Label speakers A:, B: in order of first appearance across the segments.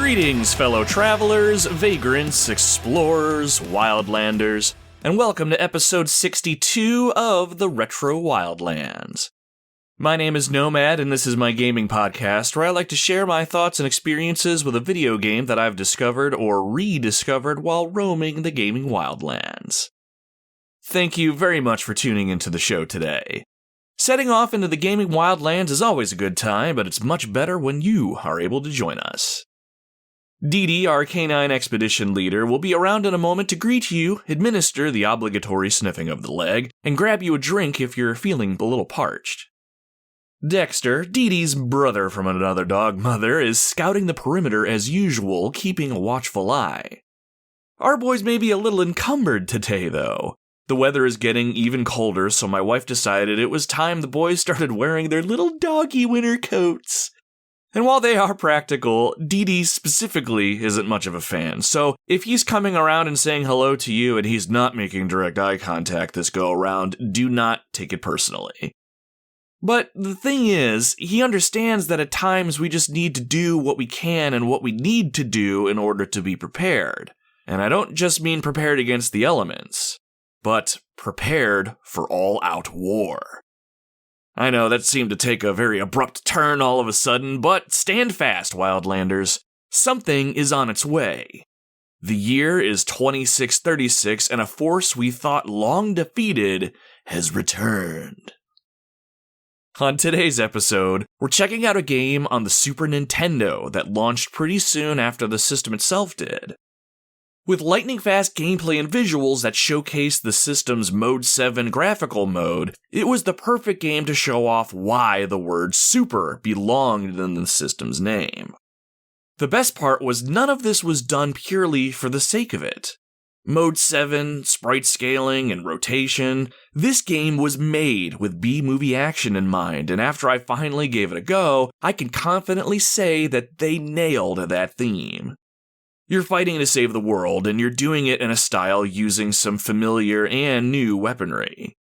A: Greetings, fellow travelers, vagrants, explorers, wildlanders, and welcome to episode 62 of the Retro Wildlands. My name is Nomad, and this is my gaming podcast where I like to share my thoughts and experiences with a video game that I've discovered or rediscovered while roaming the gaming wildlands. Thank you very much for tuning into the show today. Setting off into the gaming wildlands is always a good time, but it's much better when you are able to join us. Dee Dee, our canine expedition leader, will be around in a moment to greet you, administer the obligatory sniffing of the leg, and grab you a drink if you're feeling a little parched. Dexter, Dee Dee's brother from another dog mother, is scouting the perimeter as usual, keeping a watchful eye. Our boys may be a little encumbered today, though. The weather is getting even colder, so my wife decided it was time the boys started wearing their little doggy winter coats. And while they are practical, Dee Dee specifically isn't much of a fan, so if he's coming around and saying hello to you and he's not making direct eye contact this go-around, do not take it personally. But the thing is, he understands that at times we just need to do what we can and what we need to do in order to be prepared. And I don't just mean prepared against the elements, but prepared for all-out war. I know that seemed to take a very abrupt turn all of a sudden, but stand fast, Wildlanders. Something is on its way. The year is 2636, and a force we thought long defeated has returned. On today's episode, we're checking out a game on the Super Nintendo that launched pretty soon after the system itself did. With lightning-fast gameplay and visuals that showcase the system's Mode 7 graphical mode, it was the perfect game to show off why the word Super belonged in the system's name. The best part was none of this was done purely for the sake of it. Mode 7, sprite scaling, and rotation, this game was made with B-movie action in mind, and after I finally gave it a go, I can confidently say that they nailed that theme. You're fighting to save the world, and you're doing it in a style using some familiar and new weaponry.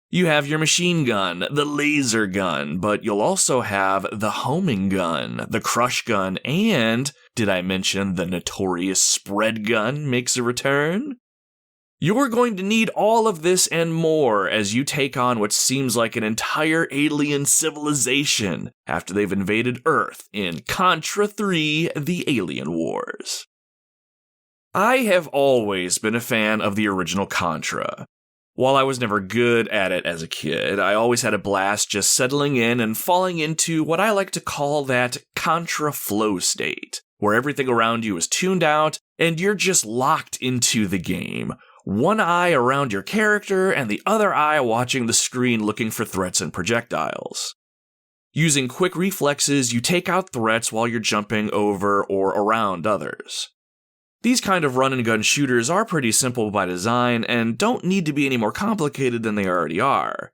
A: You have your machine gun, the laser gun, but you'll also have the homing gun, the crush gun, and, did I mention the notorious spread gun makes a return? You're going to need all of this and more as you take on what seems like an entire alien civilization after they've invaded Earth in Contra III: The Alien Wars. I have always been a fan of the original Contra. While I was never good at it as a kid, I always had a blast just settling in and falling into what I like to call that Contra flow state, where everything around you is tuned out and you're just locked into the game. One eye around your character and the other eye watching the screen looking for threats and projectiles. Using quick reflexes, you take out threats while you're jumping over or around others. These kind of run-and-gun shooters are pretty simple by design and don't need to be any more complicated than they already are.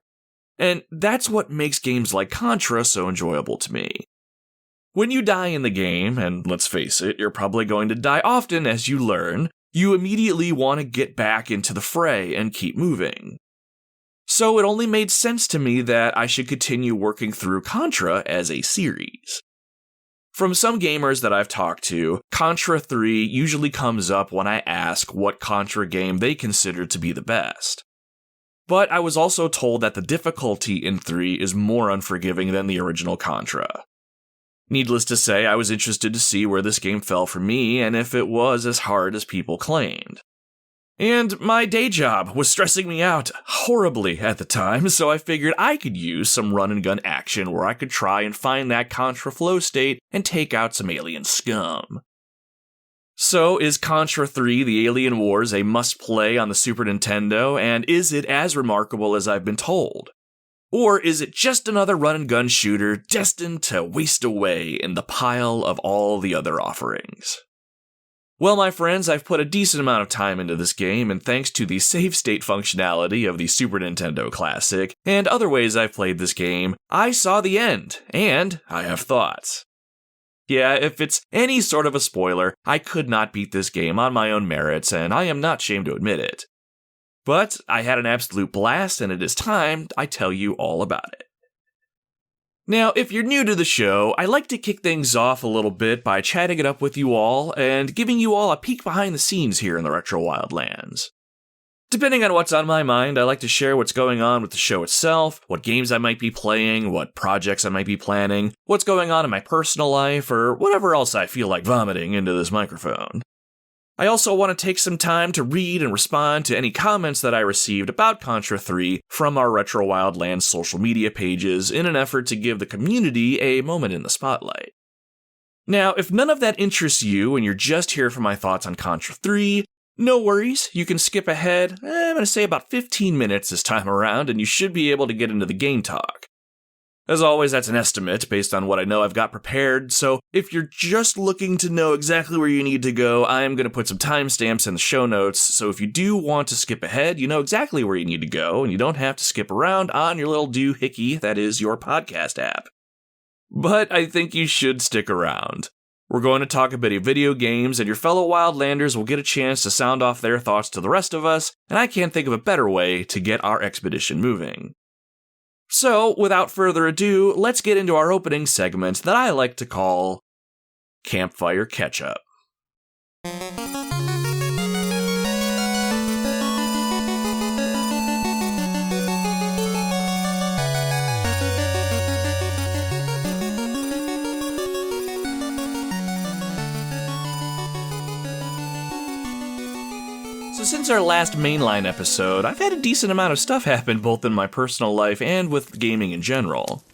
A: And that's what makes games like Contra so enjoyable to me. When you die in the game, and let's face it, you're probably going to die often as you learn, you immediately want to get back into the fray and keep moving. So it only made sense to me that I should continue working through Contra as a series. From some gamers that I've talked to, Contra 3 usually comes up when I ask what Contra game they consider to be the best. But I was also told that the difficulty in 3 is more unforgiving than the original Contra. Needless to say, I was interested to see where this game fell for me and if it was as hard as people claimed. And my day job was stressing me out horribly at the time, so I figured I could use some run-and-gun action where I could try and find that Contra flow state and take out some alien scum. So, is Contra 3: The Alien Wars a must-play on the Super Nintendo, and is it as remarkable as I've been told? Or is it just another run-and-gun shooter destined to waste away in the pile of all the other offerings? Well, my friends, I've put a decent amount of time into this game, and thanks to the save state functionality of the Super Nintendo Classic, and other ways I've played this game, I saw the end, and I have thoughts. Yeah, if it's any sort of a spoiler, I could not beat this game on my own merits, and I am not ashamed to admit it. But I had an absolute blast, and it is time I tell you all about it. Now, if you're new to the show, I like to kick things off a little bit by chatting it up with you all and giving you all a peek behind the scenes here in the Retro Wildlands. Depending on what's on my mind, I like to share what's going on with the show itself, what games I might be playing, what projects I might be planning, what's going on in my personal life, or whatever else I feel like vomiting into this microphone. I also want to take some time to read and respond to any comments that I received about Contra III from our Retro Wildlands social media pages in an effort to give the community a moment in the spotlight. Now, if none of that interests you and you're just here for my thoughts on Contra III, no worries, you can skip ahead, I'm going to say about 15 minutes this time around, and you should be able to get into the game talk. As always, that's an estimate based on what I know I've got prepared, so if you're just looking to know exactly where you need to go, I'm going to put some timestamps in the show notes, so if you do want to skip ahead, you know exactly where you need to go, and you don't have to skip around on your little doohickey that is your podcast app. But I think you should stick around. We're going to talk a bit of video games, and your fellow Wildlanders will get a chance to sound off their thoughts to the rest of us, and I can't think of a better way to get our expedition moving. So, without further ado, let's get into our opening segment that I like to call Campfire Catchup. So since our last mainline episode, I've had a decent amount of stuff happen both in my personal life and with gaming in general.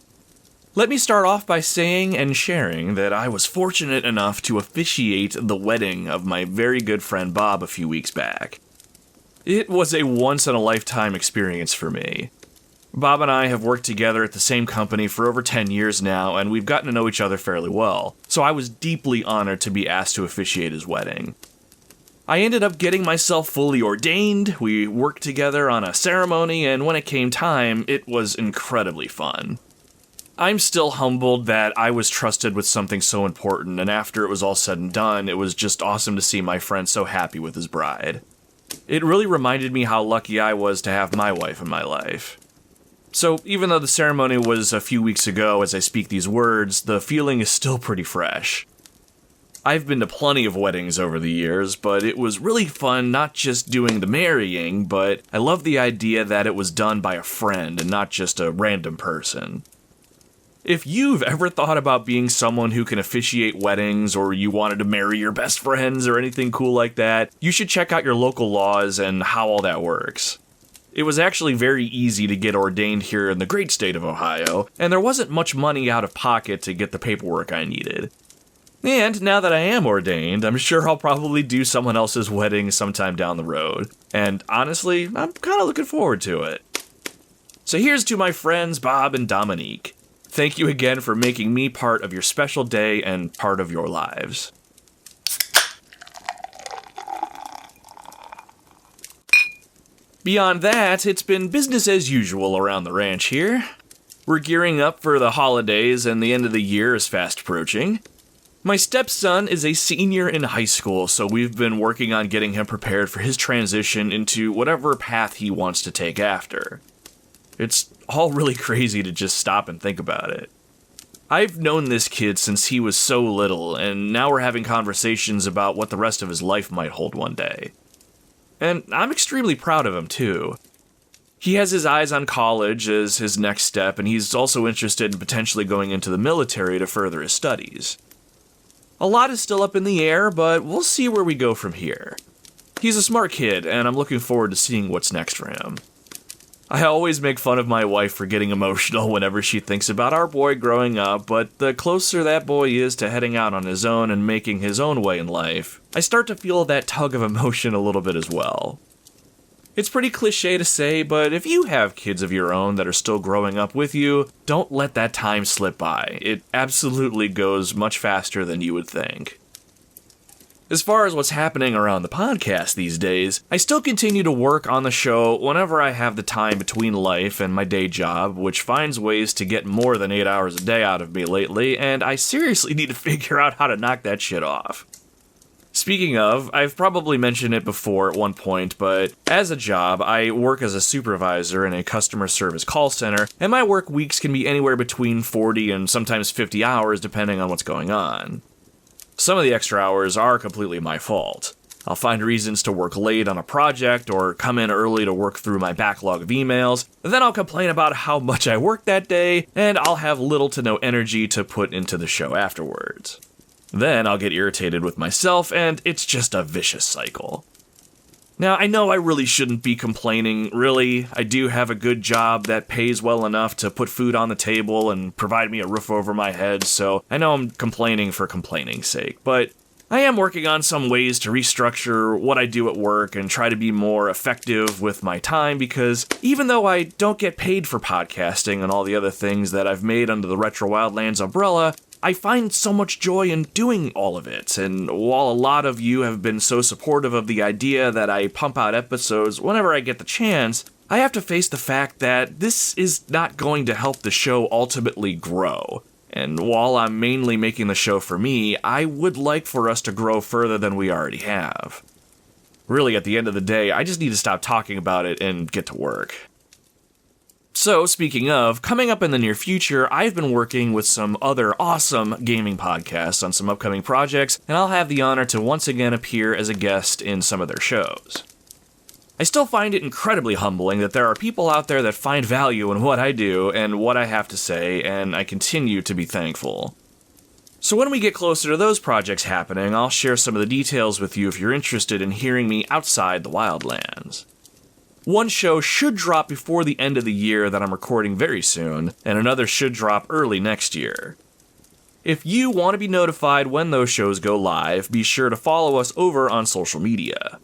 A: Let me start off by saying and sharing that I was fortunate enough to officiate the wedding of my very good friend Bob a few weeks back. It was a once-in-a-lifetime experience for me. Bob and I have worked together at the same company for over 10 years now, and we've gotten to know each other fairly well, so I was deeply honored to be asked to officiate his wedding. I ended up getting myself fully ordained, we worked together on a ceremony, and when it came time, it was incredibly fun. I'm still humbled that I was trusted with something so important, and after it was all said and done, it was just awesome to see my friend so happy with his bride. It really reminded me how lucky I was to have my wife in my life. So even though the ceremony was a few weeks ago as I speak these words, the feeling is still pretty fresh. I've been to plenty of weddings over the years, but it was really fun not just doing the marrying, but I love the idea that it was done by a friend and not just a random person. If you've ever thought about being someone who can officiate weddings, or you wanted to marry your best friends or anything cool like that, you should check out your local laws and how all that works. It was actually very easy to get ordained here in the great state of Ohio, and there wasn't much money out of pocket to get the paperwork I needed. And now that I am ordained, I'm sure I'll probably do someone else's wedding sometime down the road. And honestly, I'm kind of looking forward to it. So here's to my friends Bob and Dominique. Thank you again for making me part of your special day and part of your lives. Beyond that, it's been business as usual around the ranch here. We're gearing up for the holidays and the end of the year is fast approaching. My stepson is a senior in high school, so we've been working on getting him prepared for his transition into whatever path he wants to take after. It's all really crazy to just stop and think about it. I've known this kid since he was so little, and now we're having conversations about what the rest of his life might hold one day. And I'm extremely proud of him, too. He has his eyes on college as his next step, and he's also interested in potentially going into the military to further his studies. A lot is still up in the air, but we'll see where we go from here. He's a smart kid, and I'm looking forward to seeing what's next for him. I always make fun of my wife for getting emotional whenever she thinks about our boy growing up, but the closer that boy is to heading out on his own and making his own way in life, I start to feel that tug of emotion a little bit as well. It's pretty cliche to say, but if you have kids of your own that are still growing up with you, don't let that time slip by. It absolutely goes much faster than you would think. As far as what's happening around the podcast these days, I still continue to work on the show whenever I have the time between life and my day job, which finds ways to get more than 8 hours a day out of me lately, and I seriously need to figure out how to knock that shit off. Speaking of, I've probably mentioned it before at one point, but as a job, I work as a supervisor in a customer service call center, and my work weeks can be anywhere between 40 and sometimes 50 hours depending on what's going on. Some of the extra hours are completely my fault. I'll find reasons to work late on a project or come in early to work through my backlog of emails, then I'll complain about how much I worked that day, and I'll have little to no energy to put into the show afterwards. Then I'll get irritated with myself, and it's just a vicious cycle. Now, I know I really shouldn't be complaining, really. I do have a good job that pays well enough to put food on the table and provide me a roof over my head, so I know I'm complaining for complaining's sake, but I am working on some ways to restructure what I do at work and try to be more effective with my time, because even though I don't get paid for podcasting and all the other things that I've made under the Retro Wildlands umbrella, I find so much joy in doing all of it, and while a lot of you have been so supportive of the idea that I pump out episodes whenever I get the chance, I have to face the fact that this is not going to help the show ultimately grow. And while I'm mainly making the show for me, I would like for us to grow further than we already have. Really, at the end of the day, I just need to stop talking about it and get to work. So, speaking of, coming up in the near future, I've been working with some other awesome gaming podcasts on some upcoming projects, and I'll have the honor to once again appear as a guest in some of their shows. I still find it incredibly humbling that there are people out there that find value in what I do and what I have to say, and I continue to be thankful. So when we get closer to those projects happening, I'll share some of the details with you if you're interested in hearing me outside the Wildlands. One show should drop before the end of the year that I'm recording very soon, and another should drop early next year. If you want to be notified when those shows go live, be sure to follow us over on social media.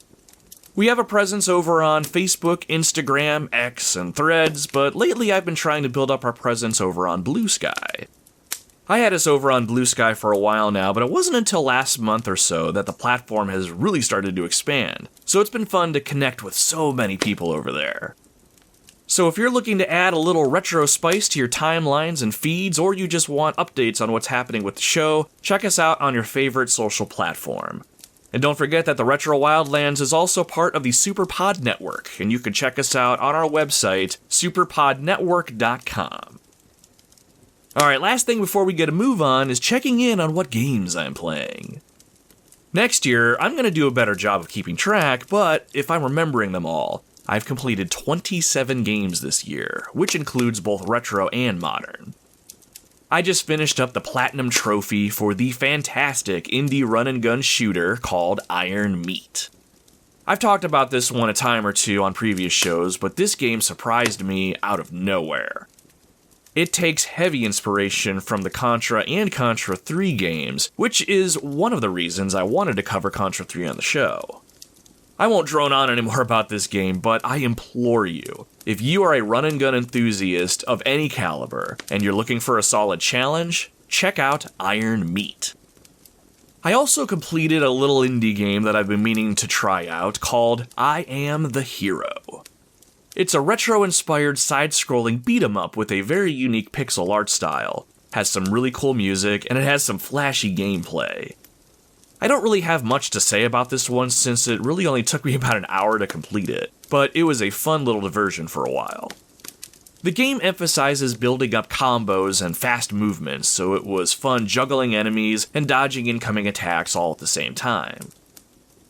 A: We have a presence over on Facebook, Instagram, X, and Threads, but lately I've been trying to build up our presence over on Blue Sky. I had us over on Blue Sky for a while now, but it wasn't until last month or so that the platform has really started to expand, so it's been fun to connect with so many people over there. So if you're looking to add a little retro spice to your timelines and feeds, or you just want updates on what's happening with the show, check us out on your favorite social platform. And don't forget that the Retro Wildlands is also part of the SuperPod Network, and you can check us out on our website, superpodnetwork.com. Alright, last thing before we get a move on is checking in on what games I'm playing. Next year, I'm going to do a better job of keeping track, but if I'm remembering them all, I've completed 27 games this year, which includes both retro and modern. I just finished up the Platinum Trophy for the fantastic indie run-and-gun shooter called Iron Meat. I've talked about this one a time or two on previous shows, but this game surprised me out of nowhere. It takes heavy inspiration from the Contra and Contra III games, which is one of the reasons I wanted to cover Contra III on the show. I won't drone on anymore about this game, but I implore you, if you are a run-and-gun enthusiast of any caliber, and you're looking for a solid challenge, check out Iron Meat. I also completed a little indie game that I've been meaning to try out called I Am the Hero. It's a retro-inspired side-scrolling beat-em-up with a very unique pixel art style, has some really cool music, and it has some flashy gameplay. I don't really have much to say about this one since it really only took me about an hour to complete it, but it was a fun little diversion for a while. The game emphasizes building up combos and fast movements, so it was fun juggling enemies and dodging incoming attacks all at the same time.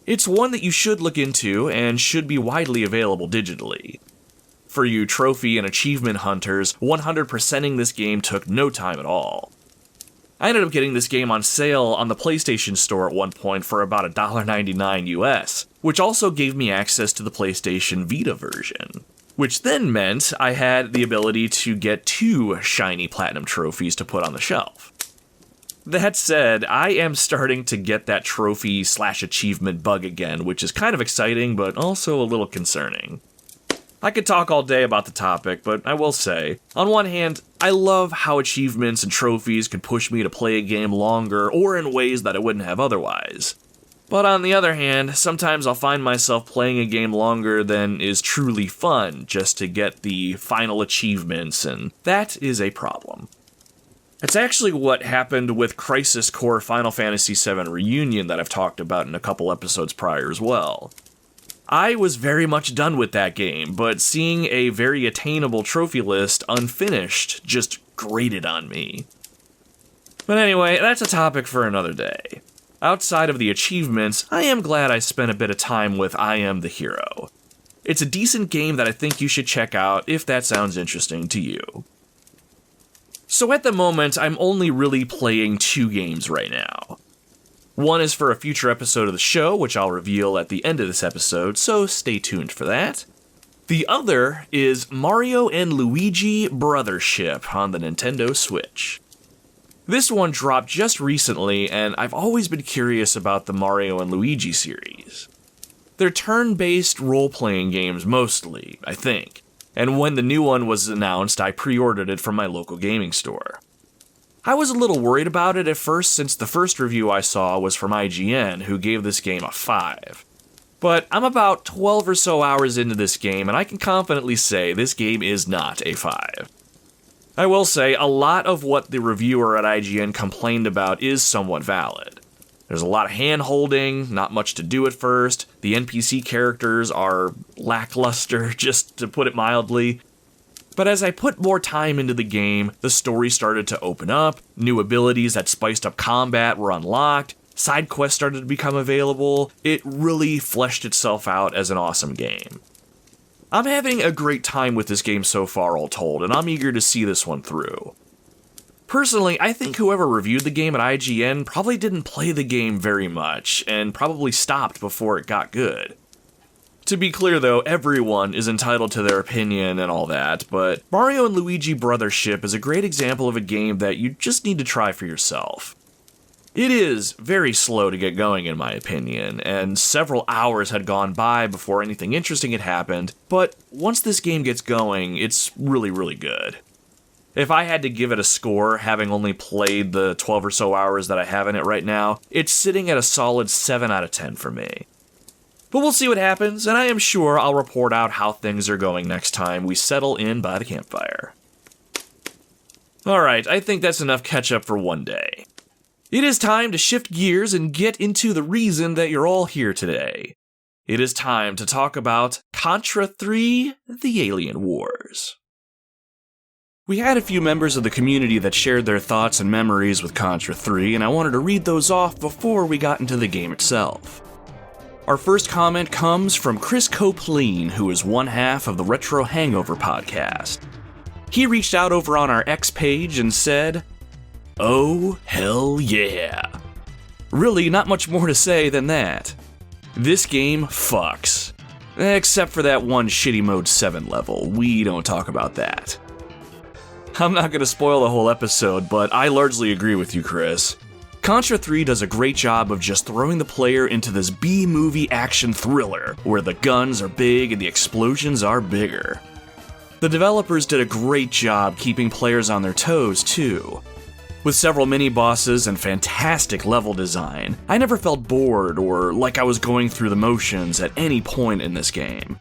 A: It's one that you should look into and should be widely available digitally. For you trophy and achievement hunters, 100%ing this game took no time at all. I ended up getting this game on sale on the PlayStation Store at one point for about $1.99 US, which also gave me access to the PlayStation Vita version, which then meant I had the ability to get 2 shiny platinum trophies to put on the shelf. That said, I am starting to get that trophy/achievement bug again, which is kind of exciting, but also a little concerning. I could talk all day about the topic, but I will say, on one hand, I love how achievements and trophies can push me to play a game longer or in ways that I wouldn't have otherwise. But on the other hand, sometimes I'll find myself playing a game longer than is truly fun just to get the final achievements, and that is a problem. It's actually what happened with Crisis Core Final Fantasy VII Reunion that I've talked about in a couple episodes prior as well. I was very much done with that game, but seeing a very attainable trophy list unfinished just grated on me. But anyway, that's a topic for another day. Outside of the achievements, I am glad I spent a bit of time with I Am the Hero. It's a decent game that I think you should check out if that sounds interesting to you. So at the moment, I'm only really playing 2 games right now. One is for a future episode of the show, which I'll reveal at the end of this episode, so stay tuned for that. The other is Mario & Luigi Brothership on the Nintendo Switch. This one dropped just recently, and I've always been curious about the Mario & Luigi series. They're turn-based role-playing games mostly, I think, and when the new one was announced, I pre-ordered it from my local gaming store. I was a little worried about it at first since the first review I saw was from IGN, who gave this game a 5. But I'm about 12 or so hours into this game, and I can confidently say this game is not a 5. I will say, a lot of what the reviewer at IGN complained about is somewhat valid. There's a lot of hand-holding, not much to do at first, the NPC characters are lackluster, just to put it mildly. But as I put more time into the game, the story started to open up, new abilities that spiced up combat were unlocked, side quests started to become available. It really fleshed itself out as an awesome game. I'm having a great time with this game so far, all told, and I'm eager to see this one through. Personally, I think whoever reviewed the game at IGN probably didn't play the game very much, and probably stopped before it got good. To be clear though, everyone is entitled to their opinion and all that, but Mario & Luigi Brothership is a great example of a game that you just need to try for yourself. It is very slow to get going in my opinion, and several hours had gone by before anything interesting had happened, but once this game gets going, it's really, really good. If I had to give it a score, having only played the 12 or so hours that I have in it right now, it's sitting at a solid 7 out of 10 for me. But we'll see what happens, and I am sure I'll report out how things are going next time we settle in by the campfire. Alright, I think that's enough catch-up for one day. It is time to shift gears and get into the reason that you're all here today. It is time to talk about Contra III: The Alien Wars. We had a few members of the community that shared their thoughts and memories with Contra III, and I wanted to read those off before we got into the game itself. Our first comment comes from Chris Copleen, who is one half of the Retro Hangover podcast. He reached out over on our X page and said, "Oh, hell yeah." Really, not much more to say than that. This game fucks. Except for that one shitty Mode 7 level, we don't talk about that. I'm not gonna spoil the whole episode, but I largely agree with you, Chris. Contra III does a great job of just throwing the player into this B-movie action thriller, where the guns are big and the explosions are bigger. The developers did a great job keeping players on their toes, too. With several mini-bosses and fantastic level design, I never felt bored or like I was going through the motions at any point in this game.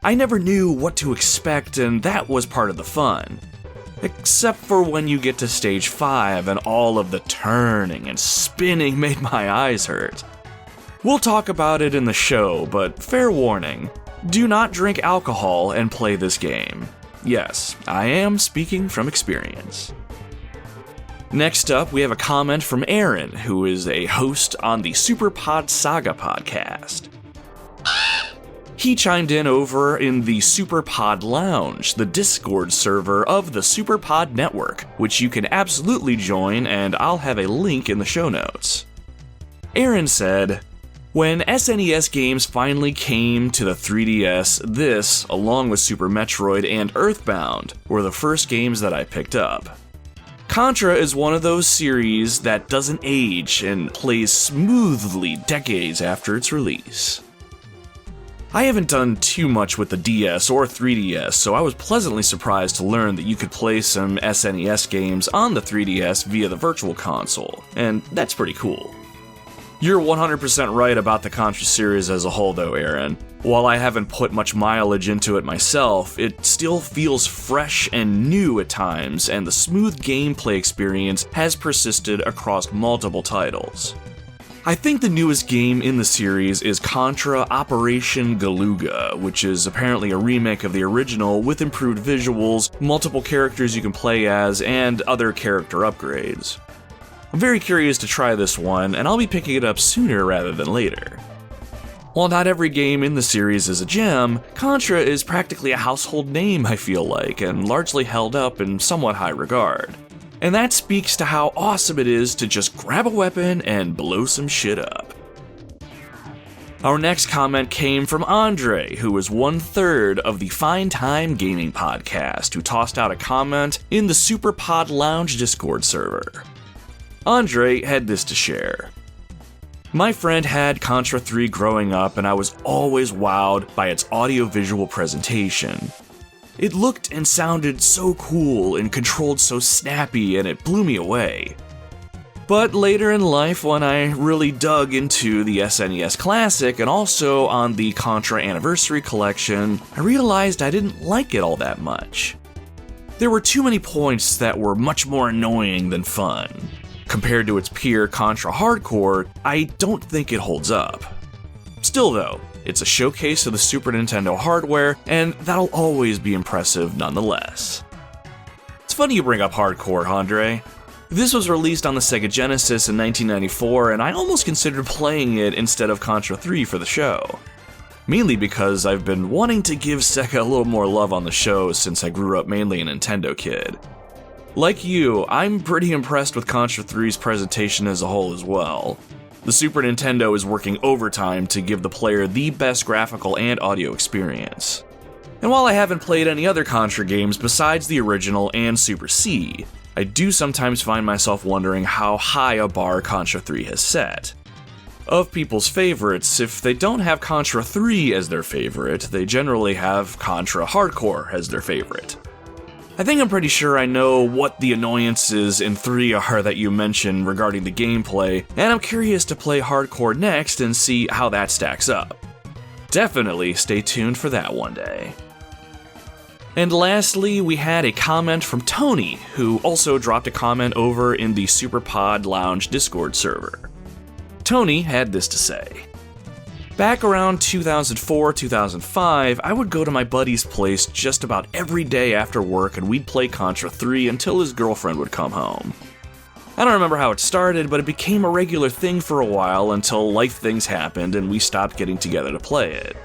A: I never knew what to expect, and that was part of the fun. Except for when you get to stage 5 and all of the turning and spinning made my eyes hurt. We'll talk about it in the show, but fair warning, do not drink alcohol and play this game. Yes, I am speaking from experience. Next up, we have a comment from Aaron, who is a host on the SuperPod Saga podcast. He chimed in over in the SuperPod Lounge, the Discord server of the SuperPod Network, which you can absolutely join, and I'll have a link in the show notes. Aaron said, "When SNES games finally came to the 3DS, this, along with Super Metroid and Earthbound, were the first games that I picked up. Contra is one of those series that doesn't age and plays smoothly decades after its release. I haven't done too much with the DS or 3DS, so I was pleasantly surprised to learn that you could play some SNES games on the 3DS via the Virtual Console, and that's pretty cool. You're 100% right about the Contra series as a whole though, Aaron. While I haven't put much mileage into it myself, it still feels fresh and new at times, and the smooth gameplay experience has persisted across multiple titles. I think the newest game in the series is Contra Operation Galuga, which is apparently a remake of the original with improved visuals, multiple characters you can play as, and other character upgrades. I'm very curious to try this one, and I'll be picking it up sooner rather than later. While not every game in the series is a gem, Contra is practically a household name, I feel like, and largely held up in somewhat high regard. And that speaks to how awesome it is to just grab a weapon and blow some shit up. Our next comment came from Andre, who is 1/3 of the Fine Time Gaming podcast, who tossed out a comment in the SuperPod Lounge Discord server. Andre had this to share. My friend had Contra III growing up, and I was always wowed by its audio-visual presentation. It looked and sounded so cool and controlled so snappy, and it blew me away. But later in life, when I really dug into the SNES Classic and also on the Contra Anniversary Collection, I realized I didn't like it all that much. There were too many points that were much more annoying than fun. Compared to its peer Contra Hardcore, I don't think it holds up. Still though, it's a showcase of the Super Nintendo hardware, and that'll always be impressive nonetheless. It's funny you bring up Hardcore, Andre. This was released on the Sega Genesis in 1994, and I almost considered playing it instead of Contra III for the show. Mainly because I've been wanting to give Sega a little more love on the show since I grew up mainly a Nintendo kid. Like you, I'm pretty impressed with Contra 3's presentation as a whole as well. The Super Nintendo is working overtime to give the player the best graphical and audio experience. And while I haven't played any other Contra games besides the original and Super C, I do sometimes find myself wondering how high a bar Contra 3 has set. Of people's favorites, if they don't have Contra 3 as their favorite, they generally have Contra Hardcore as their favorite. I think I'm pretty sure I know what the annoyances in 3 are that you mentioned regarding the gameplay, and I'm curious to play Hardcore next and see how that stacks up. Definitely stay tuned for that one day. And lastly, we had a comment from Tony, who also dropped a comment over in the SuperPod Lounge Discord server. Tony had this to say. Back around 2004-2005, I would go to my buddy's place just about every day after work and we'd play Contra 3 until his girlfriend would come home. I don't remember how it started, but it became a regular thing for a while until life things happened and we stopped getting together to play it.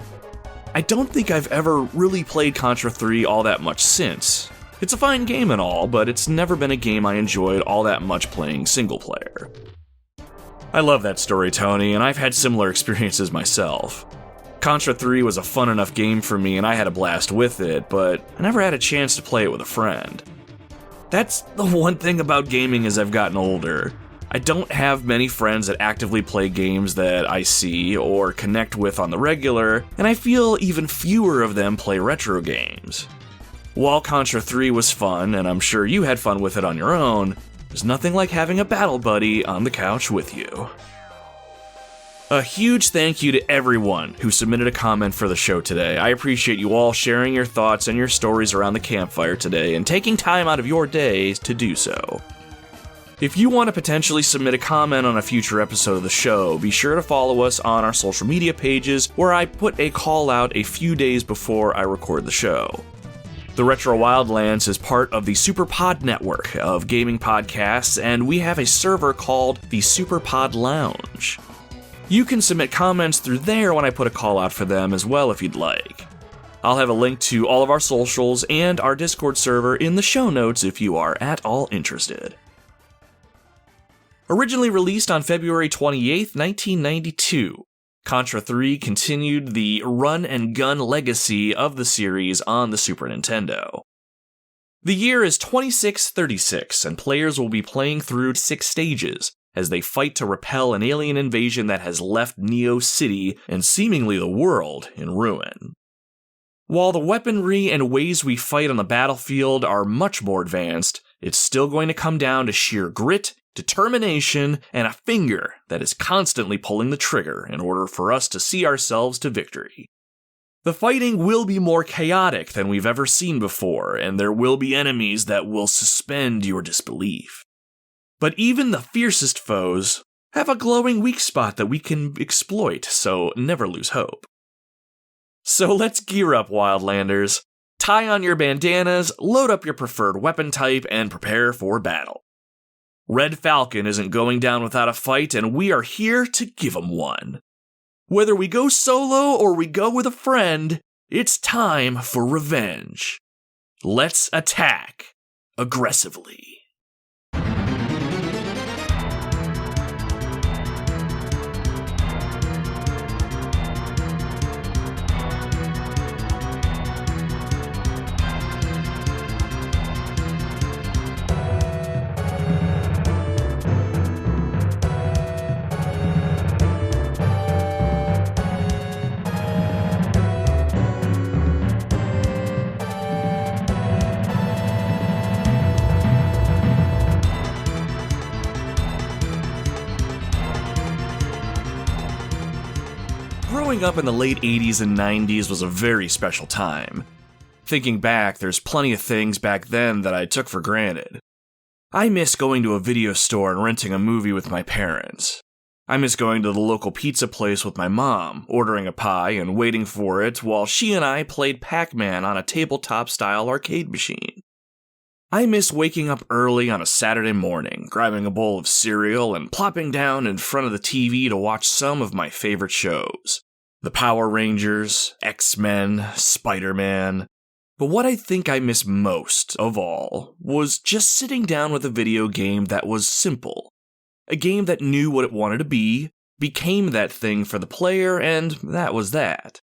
A: I don't think I've ever really played Contra 3 all that much since. It's a fine game and all, but it's never been a game I enjoyed all that much playing single player. I love that story, Tony, and I've had similar experiences myself. Contra 3 was a fun enough game for me and I had a blast with it, but I never had a chance to play it with a friend. That's the one thing about gaming as I've gotten older. I don't have many friends that actively play games that I see or connect with on the regular, and I feel even fewer of them play retro games. While Contra 3 was fun, and I'm sure you had fun with it on your own, there's nothing like having a battle buddy on the couch with you. A huge thank you to everyone who submitted a comment for the show today. I appreciate you all sharing your thoughts and your stories around the campfire today and taking time out of your days to do so. If you want to potentially submit a comment on a future episode of the show, be sure to follow us on our social media pages where I put a call out a few days before I record the show. The Retro Wildlands is part of the SuperPod Network of gaming podcasts, and we have a server called the SuperPod Lounge. You can submit comments through there when I put a call out for them as well if you'd like. I'll have a link to all of our socials and our Discord server in the show notes if you are at all interested. Originally released on February 28, 1992, Contra III continued the run-and-gun legacy of the series on the Super Nintendo. The year is 2636, and players will be playing through 6 stages as they fight to repel an alien invasion that has left Neo City and seemingly the world in ruin. While the weaponry and ways we fight on the battlefield are much more advanced, it's still going to come down to sheer grit, determination, and a finger that is constantly pulling the trigger in order for us to see ourselves to victory. The fighting will be more chaotic than we've ever seen before, and there will be enemies that will suspend your disbelief. But even the fiercest foes have a glowing weak spot that we can exploit, so never lose hope. So let's gear up, Wildlanders. Tie on your bandanas, load up your preferred weapon type, and prepare for battle. Red Falcon isn't going down without a fight, and we are here to give 'em one. Whether we go solo or we go with a friend, it's time for revenge. Let's attack aggressively. Growing up in the late 80s and 90s was a very special time. Thinking back, there's plenty of things back then that I took for granted. I miss going to a video store and renting a movie with my parents. I miss going to the local pizza place with my mom, ordering a pie and waiting for it while she and I played Pac-Man on a tabletop-style arcade machine. I miss waking up early on a Saturday morning, grabbing a bowl of cereal and plopping down in front of the TV to watch some of my favorite shows. The Power Rangers, X-Men, Spider-Man. But what I think I miss most of all was just sitting down with a video game that was simple. A game that knew what it wanted to be, became that thing for the player, and that was that.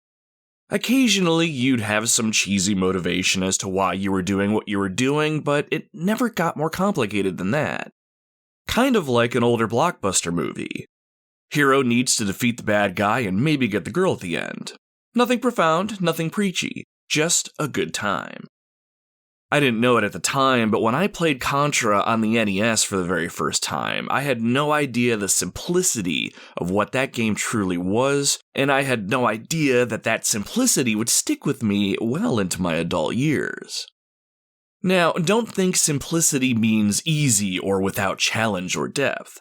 A: Occasionally, you'd have some cheesy motivation as to why you were doing what you were doing, but it never got more complicated than that. Kind of like an older blockbuster movie. Hero needs to defeat the bad guy and maybe get the girl at the end. Nothing profound, nothing preachy, just a good time. I didn't know it at the time, but when I played Contra on the NES for the very first time, I had no idea the simplicity of what that game truly was, and I had no idea that that simplicity would stick with me well into my adult years. Now, don't think simplicity means easy or without challenge or depth.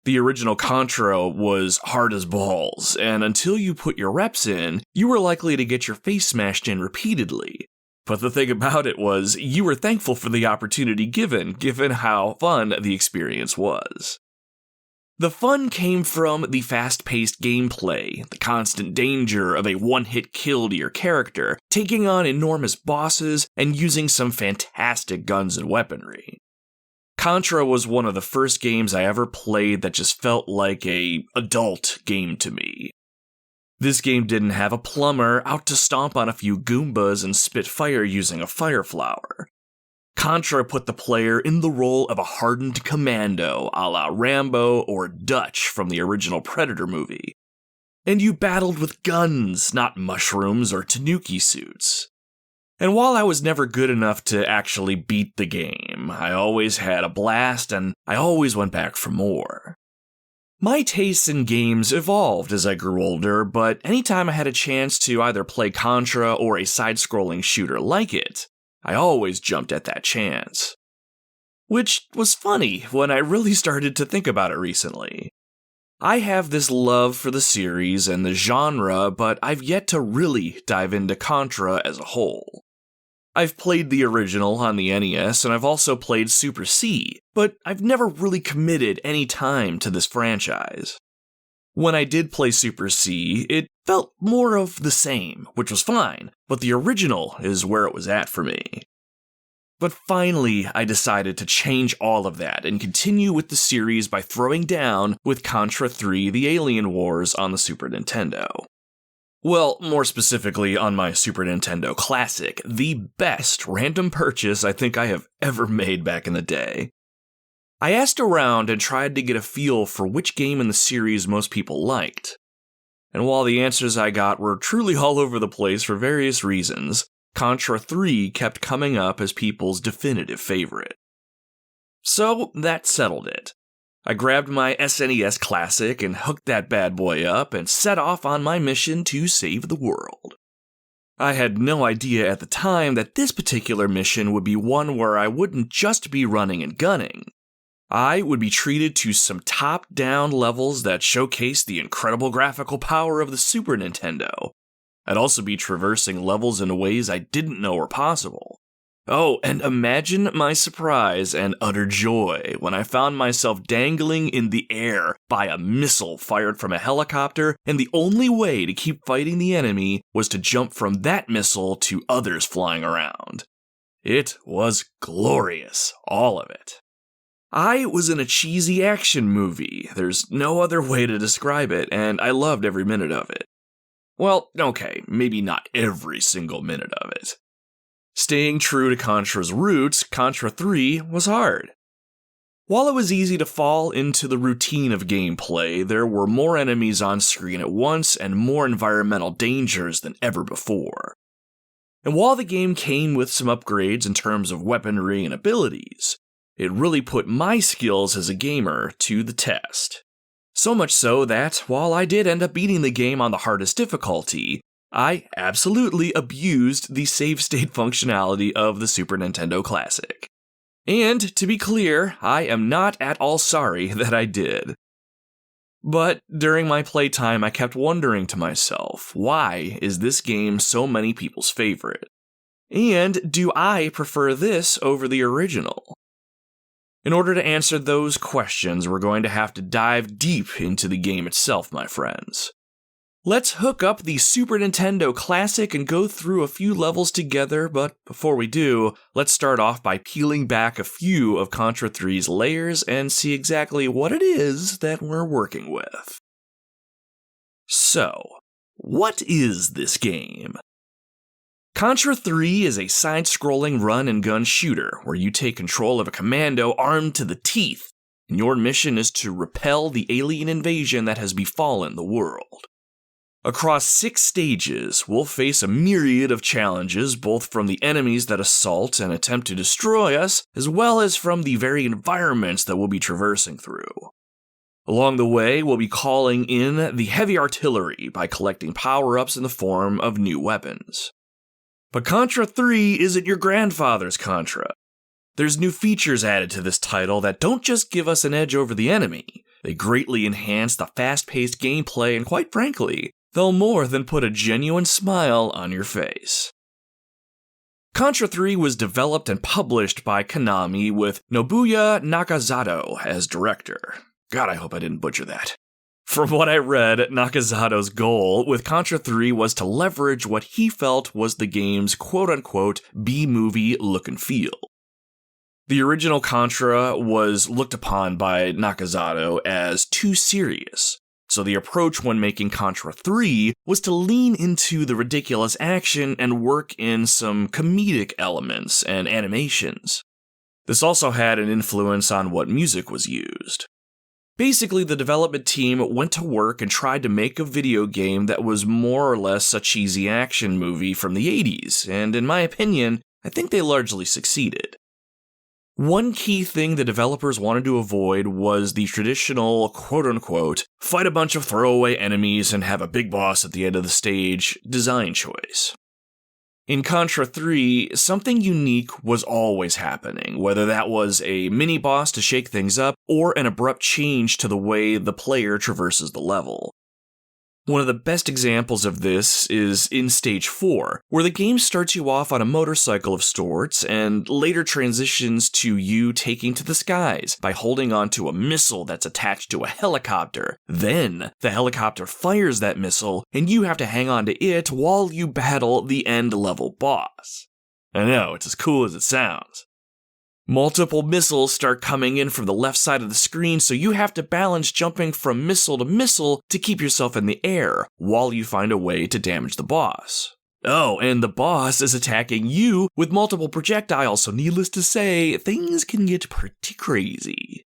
A: The original Contra was hard as balls, and until you put your reps in, you were likely to get your face smashed in repeatedly. But the thing about it was, you were thankful for the opportunity given how fun the experience was. The fun came from the fast-paced gameplay, the constant danger of a one-hit kill to your character, taking on enormous bosses, and using some fantastic guns and weaponry. Contra was one of the first games I ever played that just felt like an adult game to me. This game didn't have a plumber out to stomp on a few Goombas and spit fire using a fire flower. Contra put the player in the role of a hardened commando a la Rambo or Dutch from the original Predator movie. And you battled with guns, not mushrooms or tanuki suits. And while I was never good enough to actually beat the game, I always had a blast and I always went back for more. My tastes in games evolved as I grew older, but anytime I had a chance to either play Contra or a side-scrolling shooter like it, I always jumped at that chance. Which was funny when I really started to think about it recently. I have this love for the series and the genre, but I've yet to really dive into Contra as a whole. I've played the original on the NES, and I've also played Super C, but I've never really committed any time to this franchise. When I did play Super C, it felt more of the same, which was fine, but the original is where it was at for me. But finally, I decided to change all of that and continue with the series by throwing down with Contra III: The Alien Wars on the Super Nintendo. Well, more specifically on my Super Nintendo Classic, the best random purchase I think I have ever made back in the day. I asked around and tried to get a feel for which game in the series most people liked. And while the answers I got were truly all over the place for various reasons, Contra III kept coming up as people's definitive favorite. So that settled it. I grabbed my SNES Classic and hooked that bad boy up and set off on my mission to save the world. I had no idea at the time that this particular mission would be one where I wouldn't just be running and gunning. I would be treated to some top-down levels that showcase the incredible graphical power of the Super Nintendo. I'd also be traversing levels in ways I didn't know were possible. Oh, and imagine my surprise and utter joy when I found myself dangling in the air by a missile fired from a helicopter, and the only way to keep fighting the enemy was to jump from that missile to others flying around. It was glorious, all of it. I was in a cheesy action movie. There's no other way to describe it, and I loved every minute of it. Well, okay, maybe not every single minute of it. Staying true to Contra's roots, Contra III was hard. While it was easy to fall into the routine of gameplay, there were more enemies on screen at once and more environmental dangers than ever before. And while the game came with some upgrades in terms of weaponry and abilities, it really put my skills as a gamer to the test. So much so that, while I did end up beating the game on the hardest difficulty, I absolutely abused the save state functionality of the Super Nintendo Classic. And, to be clear, I am not at all sorry that I did. But during my playtime, I kept wondering to myself, why is this game so many people's favorite? And do I prefer this over the original? In order to answer those questions, we're going to have to dive deep into the game itself, my friends. Let's hook up the Super Nintendo Classic and go through a few levels together, but before we do, let's start off by peeling back a few of Contra III's layers and see exactly what it is that we're working with. So, what is this game? Contra III is a side-scrolling run-and-gun shooter where you take control of a commando armed to the teeth, and your mission is to repel the alien invasion that has befallen the world. Across 6 stages, we'll face a myriad of challenges both from the enemies that assault and attempt to destroy us, as well as from the very environments that we'll be traversing through. Along the way, we'll be calling in the heavy artillery by collecting power-ups in the form of new weapons. But Contra III isn't your grandfather's Contra. There's new features added to this title that don't just give us an edge over the enemy, they greatly enhance the fast-paced gameplay and, quite frankly, they'll more than put a genuine smile on your face. Contra III was developed and published by Konami with Nobuya Nakazato as director. God, I hope I didn't butcher that. From what I read, Nakazato's goal with Contra III was to leverage what he felt was the game's quote-unquote B-movie look and feel. The original Contra was looked upon by Nakazato as too serious, so the approach when making Contra III was to lean into the ridiculous action and work in some comedic elements and animations. This also had an influence on what music was used. Basically, the development team went to work and tried to make a video game that was more or less a cheesy action movie from the 80s, and in my opinion, I think they largely succeeded. One key thing the developers wanted to avoid was the traditional, quote-unquote, fight a bunch of throwaway enemies and have a big boss at the end of the stage design choice. In Contra III, something unique was always happening, whether that was a mini-boss to shake things up or an abrupt change to the way the player traverses the level. One of the best examples of this is in Stage 4, where the game starts you off on a motorcycle of sorts and later transitions to you taking to the skies by holding onto a missile that's attached to a helicopter. Then, the helicopter fires that missile, and you have to hang on to it while you battle the end-level boss. I know, it's as cool as it sounds. Multiple missiles start coming in from the left side of the screen, so you have to balance jumping from missile to missile to keep yourself in the air, while you find a way to damage the boss. Oh, and the boss is attacking you with multiple projectiles, so needless to say, things can get pretty crazy.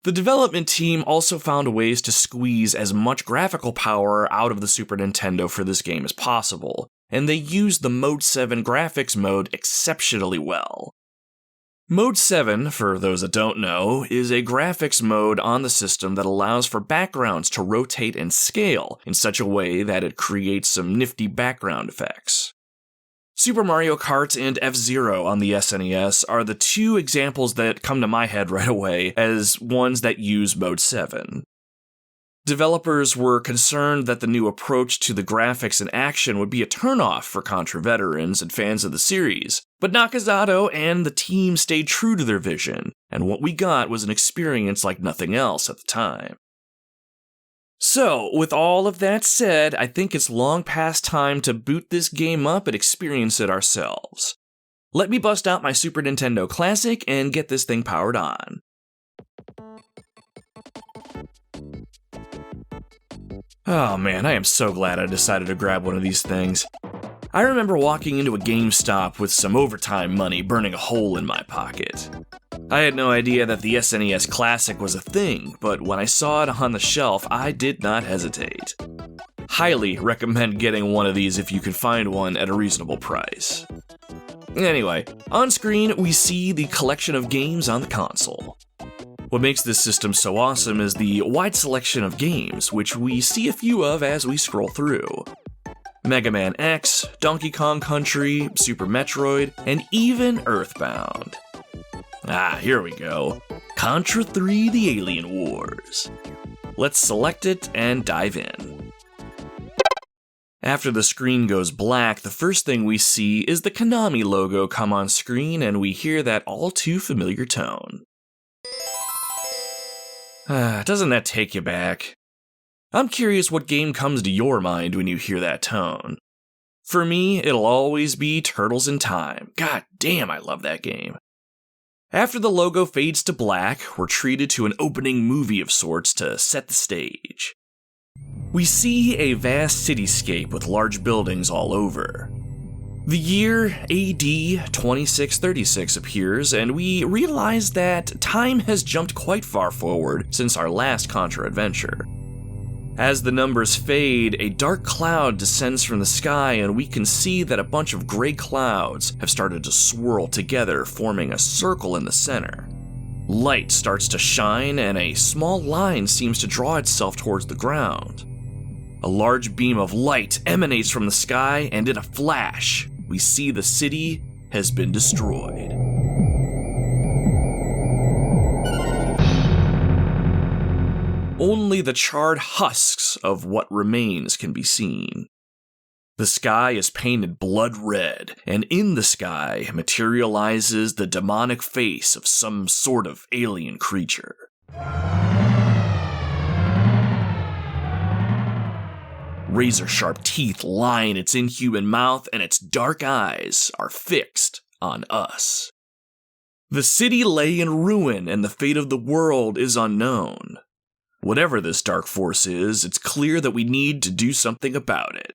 A: The development team also found ways to squeeze as much graphical power out of the Super Nintendo for this game as possible, and they used the Mode 7 graphics mode exceptionally well. Mode 7, for those that don't know, is a graphics mode on the system that allows for backgrounds to rotate and scale in such a way that it creates some nifty background effects. Super Mario Kart and F-Zero on the SNES are the two examples that come to my head right away as ones that use Mode 7. Developers were concerned that the new approach to the graphics and action would be a turnoff for Contra veterans and fans of the series, but Nakazato and the team stayed true to their vision, and what we got was an experience like nothing else at the time. So, with all of that said, I think it's long past time to boot this game up and experience it ourselves. Let me bust out my Super Nintendo Classic and get this thing powered on. Oh man, I am so glad I decided to grab one of these things. I remember walking into a GameStop with some overtime money burning a hole in my pocket. I had no idea that the SNES Classic was a thing, but when I saw it on the shelf, I did not hesitate. Highly recommend getting one of these if you can find one at a reasonable price. Anyway, on screen we see the collection of games on the console. What makes this system so awesome is the wide selection of games, which we see a few of as we scroll through. Mega Man X, Donkey Kong Country, Super Metroid, and even Earthbound. Here we go. Contra III: The Alien Wars. Let's select it and dive in. After the screen goes black, the first thing we see is the Konami logo come on screen, and we hear that all too familiar tone. Doesn't that take you back? I'm curious what game comes to your mind when you hear that tone. For me, it'll always be Turtles in Time. God damn, I love that game. After the logo fades to black, we're treated to an opening movie of sorts to set the stage. We see a vast cityscape with large buildings all over. The year AD 2636 appears, and we realize that time has jumped quite far forward since our last Contra adventure. As the numbers fade, a dark cloud descends from the sky, and we can see that a bunch of gray clouds have started to swirl together, forming a circle in the center. Light starts to shine, and a small line seems to draw itself towards the ground. A large beam of light emanates from the sky, and in a flash, we see the city has been destroyed. Only the charred husks of what remains can be seen. The sky is painted blood red, and in the sky materializes the demonic face of some sort of alien creature. Razor-sharp teeth line its inhuman mouth, and its dark eyes are fixed on us. The city lay in ruin, and the fate of the world is unknown. Whatever this dark force is, it's clear that we need to do something about it.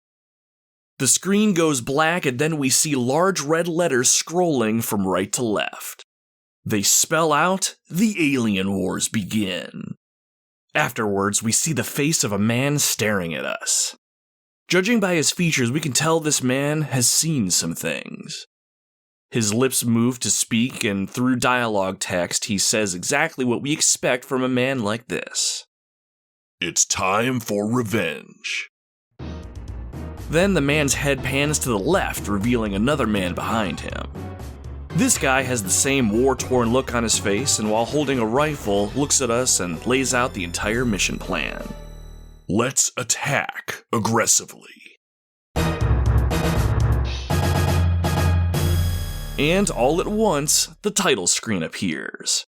A: The screen goes black, and then we see large red letters scrolling from right to left. They spell out, "The Alien Wars begin." Afterwards, we see the face of a man staring at us. Judging by his features, we can tell this man has seen some things. His lips move to speak, and through dialogue text, he says exactly what we expect from a man like this. "It's time for revenge." Then the man's head pans to the left, revealing another man behind him. This guy has the same war-torn look on his face, and while holding a rifle, looks at us and lays out the entire mission plan. "Let's attack aggressively." And all at once, the title screen appears.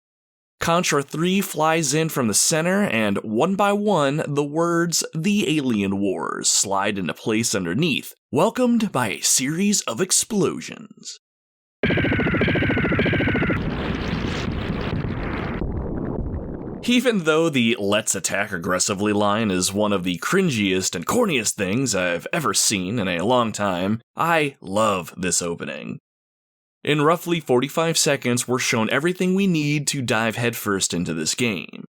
A: Contra III flies in from the center, and one by one, the words "The Alien Wars" slide into place underneath, welcomed by a series of explosions. Even though the "let's attack aggressively" line is one of the cringiest and corniest things I've ever seen in a long time, I love this opening. In roughly 45 seconds, we're shown everything we need to dive headfirst into this game.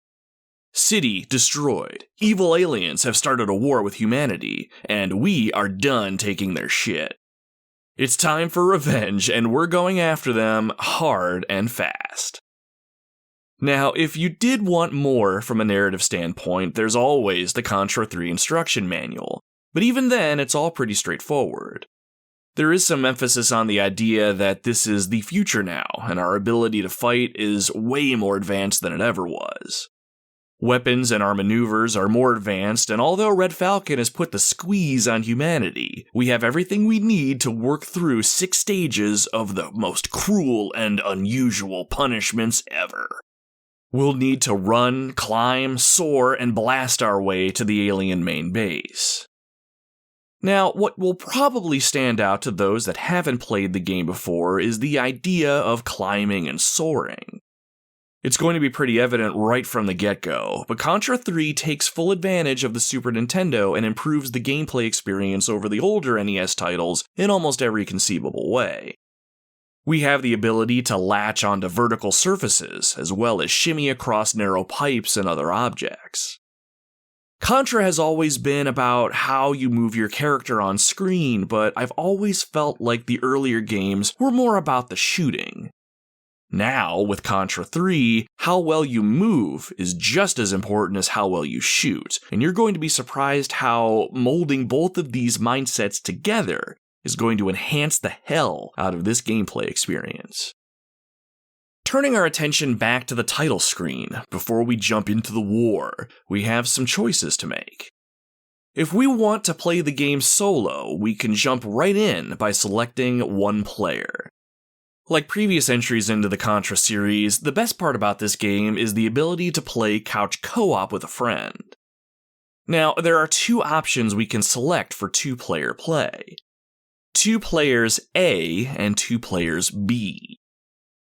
A: City destroyed, evil aliens have started a war with humanity, and we are done taking their shit. It's time for revenge, and we're going after them hard and fast. Now, if you did want more from a narrative standpoint, there's always the Contra III instruction manual, but even then, it's all pretty straightforward. There is some emphasis on the idea that this is the future now, and our ability to fight is way more advanced than it ever was. Weapons and our maneuvers are more advanced, and although Red Falcon has put the squeeze on humanity, we have everything we need to work through 6 stages of the most cruel and unusual punishments ever. We'll need to run, climb, soar, and blast our way to the alien main base. Now, what will probably stand out to those that haven't played the game before is the idea of climbing and soaring. It's going to be pretty evident right from the get-go, but Contra III takes full advantage of the Super Nintendo and improves the gameplay experience over the older NES titles in almost every conceivable way. We have the ability to latch onto vertical surfaces, as well as shimmy across narrow pipes and other objects. Contra has always been about how you move your character on screen, but I've always felt like the earlier games were more about the shooting. Now, with Contra III, how well you move is just as important as how well you shoot, and you're going to be surprised how molding both of these mindsets together is going to enhance the hell out of this gameplay experience. Turning our attention back to the title screen, before we jump into the war, we have some choices to make. If we want to play the game solo, we can jump right in by selecting one player. Like previous entries into the Contra series, the best part about this game is the ability to play couch co-op with a friend. Now, there are 2 options we can select for 2-player play. 2 players A and 2 players B.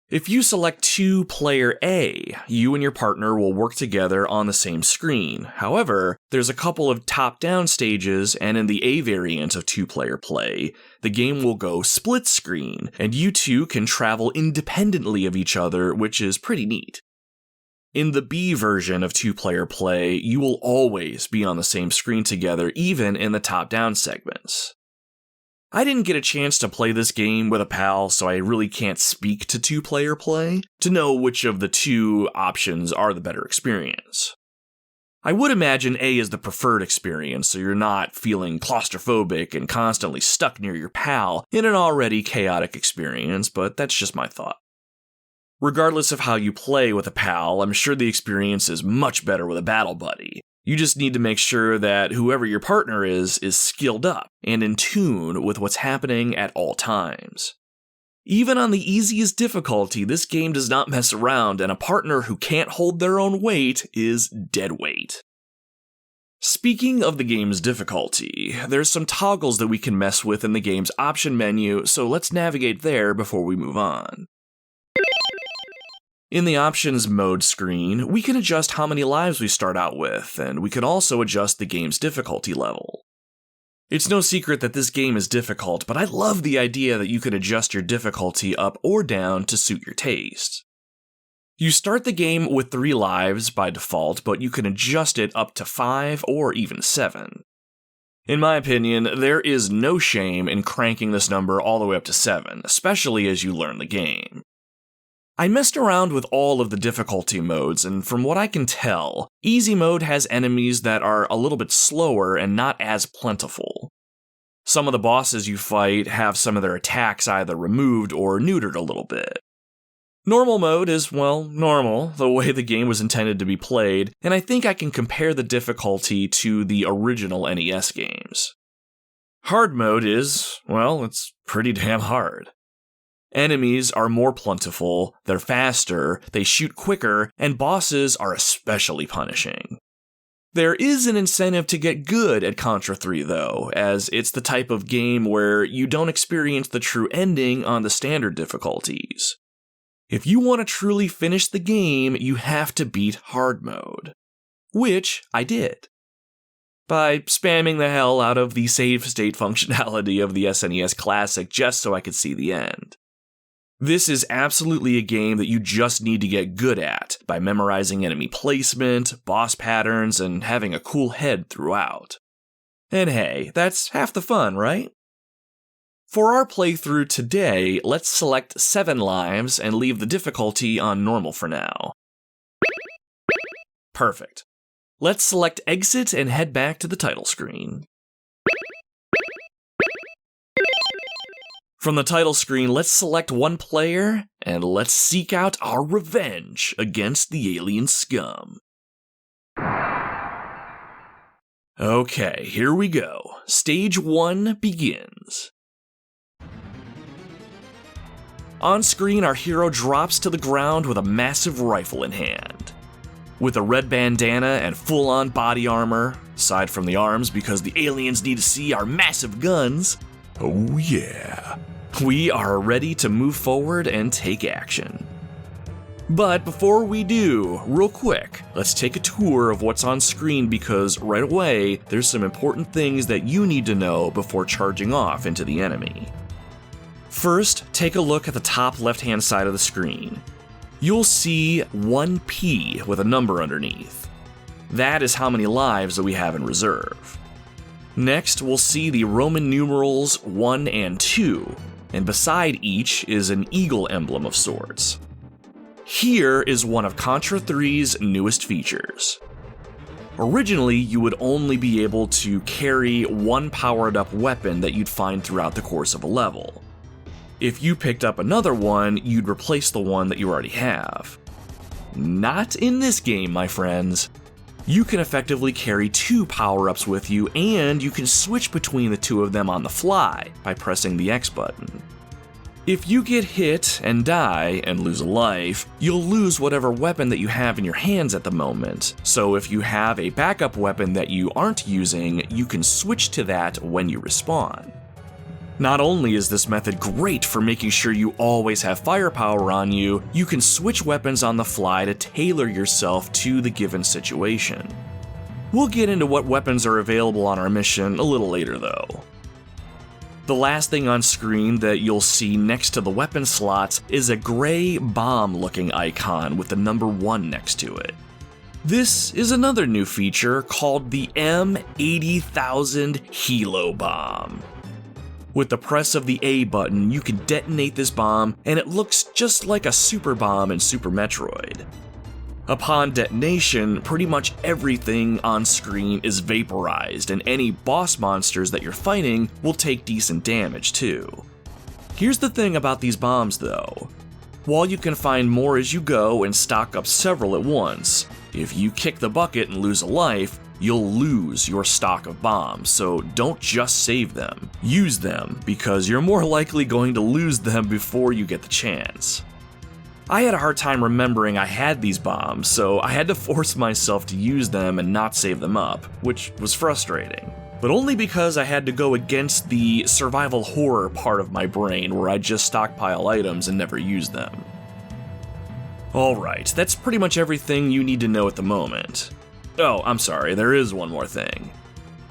A: If you select 2-player A, you and your partner will work together on the same screen. However, there's a couple of top-down stages, and in the A variant of 2-player play, the game will go split screen, and you two can travel independently of each other, which is pretty neat. In the B version of 2-player play, you will always be on the same screen together, even in the top-down segments. I didn't get a chance to play this game with a pal, so I really can't speak to 2-player play to know which of the 2 options are the better experience. I would imagine A is the preferred experience, so you're not feeling claustrophobic and constantly stuck near your pal in an already chaotic experience, but that's just my thought. Regardless of how you play with a pal, I'm sure the experience is much better with a battle buddy. You just need to make sure that whoever your partner is skilled up and in tune with what's happening at all times. Even on the easiest difficulty, this game does not mess around, and a partner who can't hold their own weight is dead weight. Speaking of the game's difficulty, there's some toggles that we can mess with in the game's option menu, so let's navigate there before we move on. In the options mode screen, we can adjust how many lives we start out with, and we can also adjust the game's difficulty level. It's no secret that this game is difficult, but I love the idea that you can adjust your difficulty up or down to suit your taste. You start the game with 3 lives by default, but you can adjust it up to 5 or even 7. In my opinion, there is no shame in cranking this number all the way up to 7, especially as you learn the game. I messed around with all of the difficulty modes, and from what I can tell, easy mode has enemies that are a little bit slower and not as plentiful. Some of the bosses you fight have some of their attacks either removed or neutered a little bit. Normal mode is, well, normal, the way the game was intended to be played, and I think I can compare the difficulty to the original NES games. Hard mode is, well, it's pretty damn hard. Enemies are more plentiful, they're faster, they shoot quicker, and bosses are especially punishing. There is an incentive to get good at Contra III though, as it's the type of game where you don't experience the true ending on the standard difficulties. If you want to truly finish the game, you have to beat hard mode. Which I did. By spamming the hell out of the save state functionality of the SNES Classic just so I could see the end. This is absolutely a game that you just need to get good at by memorizing enemy placement, boss patterns, and having a cool head throughout. And hey, that's half the fun, right? For our playthrough today, let's select 7 lives and leave the difficulty on normal for now. Perfect. Let's select exit and head back to the title screen. From the title screen, let's select one player, and let's seek out our revenge against the alien scum. Okay, here we go. Stage 1 begins. On screen, our hero drops to the ground with a massive rifle in hand. With a red bandana and full-on body armor, aside from the arms because the aliens need to see our massive guns, oh yeah, we are ready to move forward and take action. But before we do, real quick, let's take a tour of what's on screen because right away, there's some important things that you need to know before charging off into the enemy. First, take a look at the top left-hand side of the screen. You'll see 1P with a number underneath. That is how many lives that we have in reserve. Next, we'll see the Roman numerals 1 and 2, and beside each is an eagle emblem of sorts. Here is one of Contra III's newest features. Originally, you would only be able to carry one powered-up weapon that you'd find throughout the course of a level. If you picked up another one, you'd replace the one that you already have. Not in this game, my friends. You can effectively carry 2 power-ups with you, and you can switch between the 2 of them on the fly by pressing the X button. If you get hit and die and lose a life, you'll lose whatever weapon that you have in your hands at the moment, so if you have a backup weapon that you aren't using, you can switch to that when you respawn. Not only is this method great for making sure you always have firepower on you, you can switch weapons on the fly to tailor yourself to the given situation. We'll get into what weapons are available on our mission a little later though. The last thing on screen that you'll see next to the weapon slots is a gray bomb-looking icon with the number 1 next to it. This is another new feature called the M80,000 Helo Bomb. With the press of the A button, you can detonate this bomb, and it looks just like a super bomb in Super Metroid. Upon detonation, pretty much everything on screen is vaporized, and any boss monsters that you're fighting will take decent damage too. Here's the thing about these bombs though. While you can find more as you go and stock up several at once, if you kick the bucket and lose a life, you'll lose your stock of bombs, so don't just save them. Use them, because you're more likely going to lose them before you get the chance. I had a hard time remembering I had these bombs, so I had to force myself to use them and not save them up, which was frustrating. But only because I had to go against the survival horror part of my brain where I just stockpile items and never use them. Alright, that's pretty much everything you need to know at the moment. Oh, I'm sorry, there is one more thing.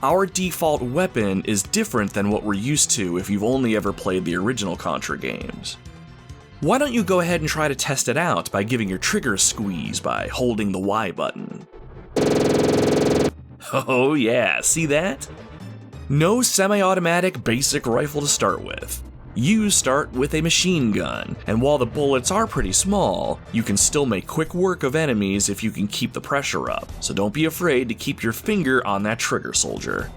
A: Our default weapon is different than what we're used to if you've only ever played the original Contra games. Why don't you go ahead and try to test it out by giving your trigger a squeeze by holding the Y button. Oh yeah, see that? No semi-automatic basic rifle to start with. You start with a machine gun, and while the bullets are pretty small, you can still make quick work of enemies if you can keep the pressure up, so don't be afraid to keep your finger on that trigger, soldier.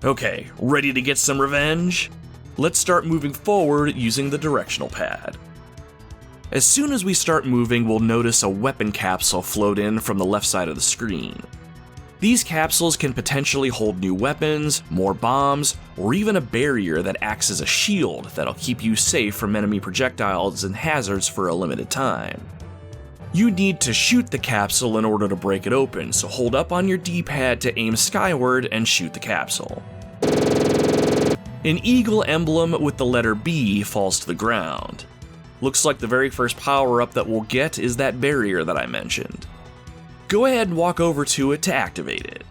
A: Okay, ready to get some revenge? Let's start moving forward using the directional pad. As soon as we start moving, we'll notice a weapon capsule float in from the left side of the screen. These capsules can potentially hold new weapons, more bombs, or even a barrier that acts as a shield that'll keep you safe from enemy projectiles and hazards for a limited time. You need to shoot the capsule in order to break it open, so hold up on your D-pad to aim skyward and shoot the capsule. An eagle emblem with the letter B falls to the ground. Looks like the very first power-up that we'll get is that barrier that I mentioned. Go ahead and walk over to it to activate it.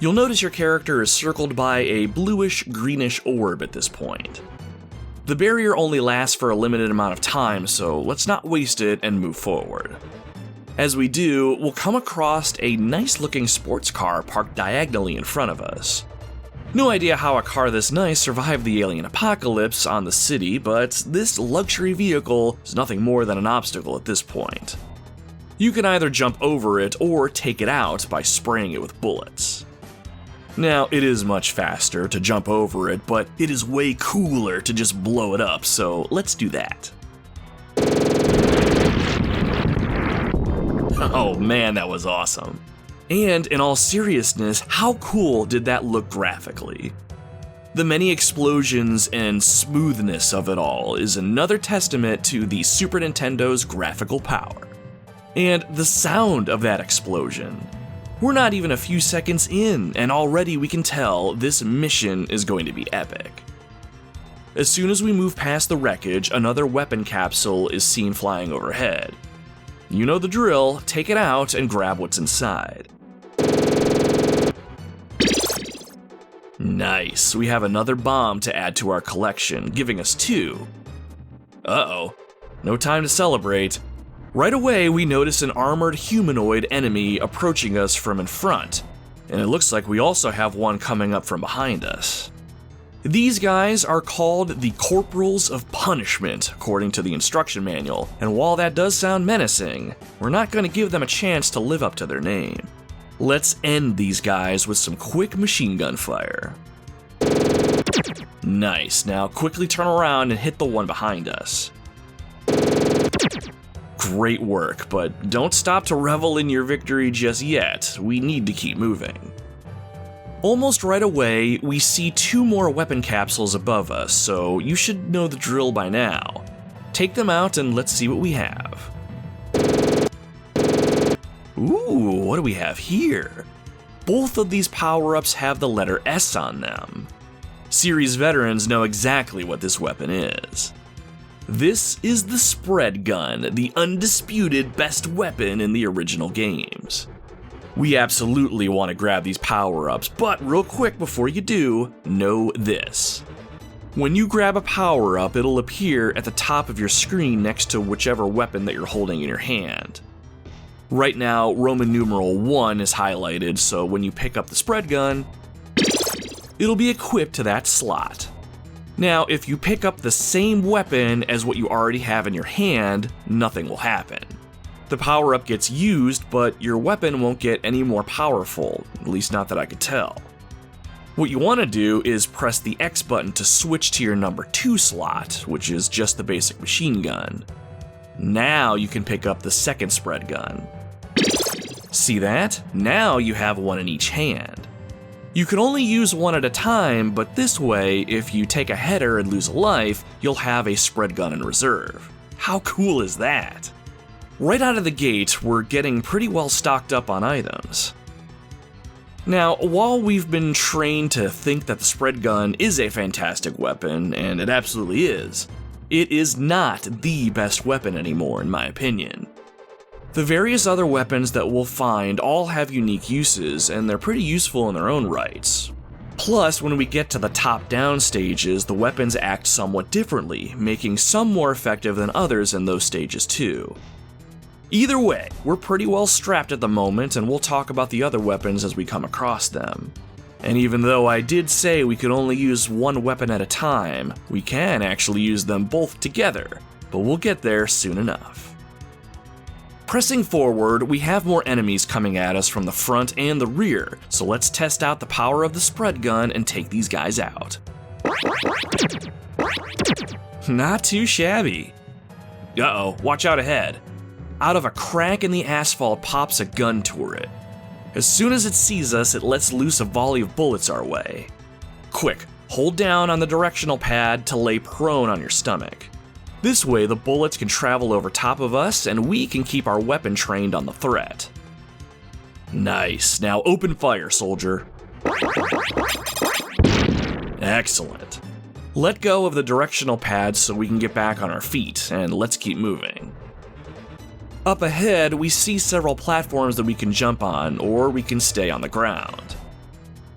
A: You'll notice your character is circled by a bluish-greenish orb at this point. The barrier only lasts for a limited amount of time, so let's not waste it and move forward. As we do, we'll come across a nice-looking sports car parked diagonally in front of us. No idea how a car this nice survived the alien apocalypse on the city, but this luxury vehicle is nothing more than an obstacle at this point. You can either jump over it or take it out by spraying it with bullets. Now, it is much faster to jump over it, but it is way cooler to just blow it up, so let's do that. Oh man, that was awesome. And in all seriousness, how cool did that look graphically? The many explosions and smoothness of it all is another testament to the Super Nintendo's graphical power. And the sound of that explosion. We're not even a few seconds in, and already we can tell this mission is going to be epic. As soon as we move past the wreckage, another weapon capsule is seen flying overhead. You know the drill, take it out and grab what's inside. Nice, we have another bomb to add to our collection, giving us 2. Uh-oh, no time to celebrate. Right away, we notice an armored humanoid enemy approaching us from in front, and it looks like we also have one coming up from behind us. These guys are called the Corporals of Punishment, according to the instruction manual, and while that does sound menacing, we're not going to give them a chance to live up to their name. Let's end these guys with some quick machine gun fire. Nice, now quickly turn around and hit the one behind us. Great work, but don't stop to revel in your victory just yet. We need to keep moving. Almost right away, we see 2 more weapon capsules above us, so you should know the drill by now. Take them out and let's see what we have. Ooh, what do we have here? Both of these power-ups have the letter S on them. Series veterans know exactly what this weapon is. This is the spread gun, the undisputed best weapon in the original games. We absolutely want to grab these power-ups, but real quick before you do, know this. When you grab a power-up, it'll appear at the top of your screen next to whichever weapon that you're holding in your hand. Right now, Roman numeral 1 is highlighted, so when you pick up the spread gun, it'll be equipped to that slot. Now, if you pick up the same weapon as what you already have in your hand, nothing will happen. The power-up gets used, but your weapon won't get any more powerful, at least not that I could tell. What you want to do is press the X button to switch to your number 2 slot, which is just the basic machine gun. Now you can pick up the second spread gun. See that? Now you have one in each hand. You can only use one at a time, but this way, if you take a header and lose a life, you'll have a spread gun in reserve. How cool is that? Right out of the gate, we're getting pretty well stocked up on items. Now, while we've been trained to think that the spread gun is a fantastic weapon, and it absolutely is, it is not the best weapon anymore in my opinion. The various other weapons that we'll find all have unique uses, and they're pretty useful in their own rights. Plus, when we get to the top-down stages, the weapons act somewhat differently, making some more effective than others in those stages too. Either way, we're pretty well strapped at the moment, and we'll talk about the other weapons as we come across them. And even though I did say we could only use one weapon at a time, we can actually use them both together, but we'll get there soon enough. Pressing forward, we have more enemies coming at us from the front and the rear, so let's test out the power of the spread gun and take these guys out. Not too shabby. Uh-oh, watch out ahead. Out of a crack in the asphalt pops a gun turret. As soon as it sees us, it lets loose a volley of bullets our way. Quick, hold down on the directional pad to lay prone on your stomach. This way the bullets can travel over top of us and we can keep our weapon trained on the threat. Nice, now open fire, soldier. Excellent. Let go of the directional pad so we can get back on our feet, and let's keep moving. Up ahead, we see several platforms that we can jump on, or we can stay on the ground.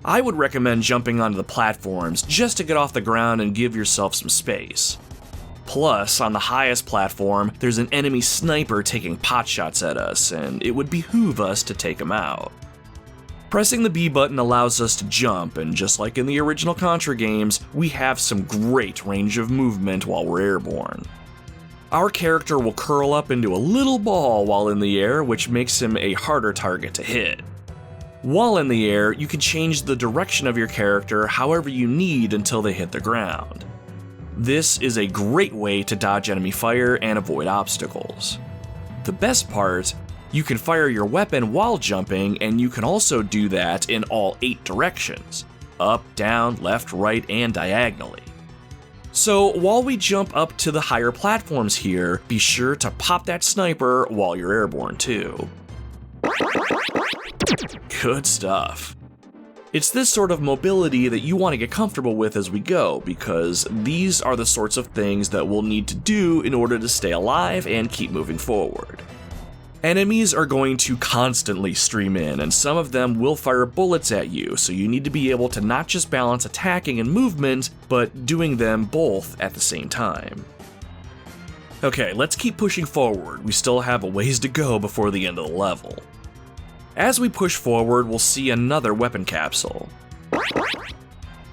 A: I would recommend jumping onto the platforms just to get off the ground and give yourself some space. Plus, on the highest platform, there's an enemy sniper taking potshots at us, and it would behoove us to take him out. Pressing the B button allows us to jump, and just like in the original Contra games, we have some great range of movement while we're airborne. Our character will curl up into a little ball while in the air, which makes him a harder target to hit. While in the air, you can change the direction of your character however you need until they hit the ground. This is a great way to dodge enemy fire and avoid obstacles. The best part, you can fire your weapon while jumping, and you can also do that in all 8 directions: up, down, left, right, and diagonally. So while we jump up to the higher platforms here, be sure to pop that sniper while you're airborne too. Good stuff. It's this sort of mobility that you want to get comfortable with as we go, because these are the sorts of things that we'll need to do in order to stay alive and keep moving forward. Enemies are going to constantly stream in, and some of them will fire bullets at you, so you need to be able to not just balance attacking and movement, but doing them both at the same time. Okay, let's keep pushing forward. We still have a ways to go before the end of the level. As we push forward, we'll see another weapon capsule.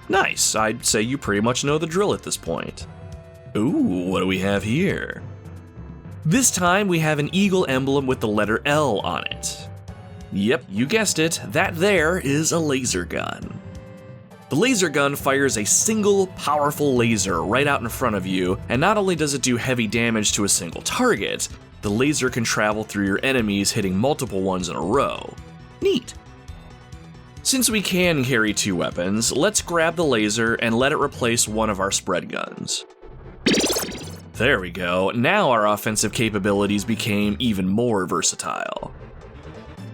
A: Nice, I'd say you pretty much know the drill at this point. Ooh, what do we have here? This time we have an eagle emblem with the letter L on it. Yep, you guessed it, that there is a laser gun. The laser gun fires a single powerful laser right out in front of you, and not only does it do heavy damage to a single target, the laser can travel through your enemies, hitting multiple ones in a row. Neat. Since we can carry 2 weapons, let's grab the laser and let it replace one of our spread guns. There we go, now our offensive capabilities became even more versatile.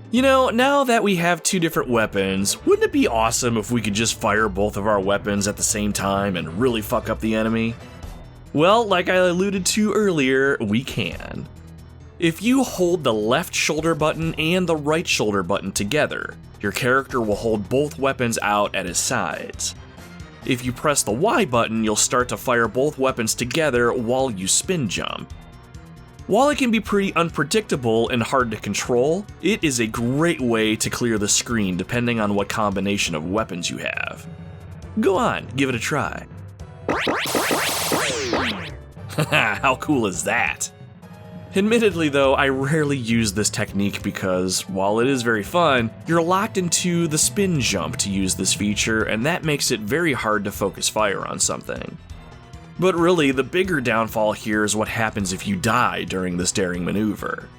A: You know, now that we have 2 different weapons, wouldn't it be awesome if we could just fire both of our weapons at the same time and really fuck up the enemy? Well, like I alluded to earlier, we can. If you hold the left shoulder button and the right shoulder button together, your character will hold both weapons out at his sides. If you press the Y button, you'll start to fire both weapons together while you spin jump. While it can be pretty unpredictable and hard to control, it is a great way to clear the screen depending on what combination of weapons you have. Go on, give it a try. How cool is that? Admittedly though, I rarely use this technique because, while it is very fun, you're locked into the spin jump to use this feature, and that makes it very hard to focus fire on something. But really, the bigger downfall here is what happens if you die during this daring maneuver.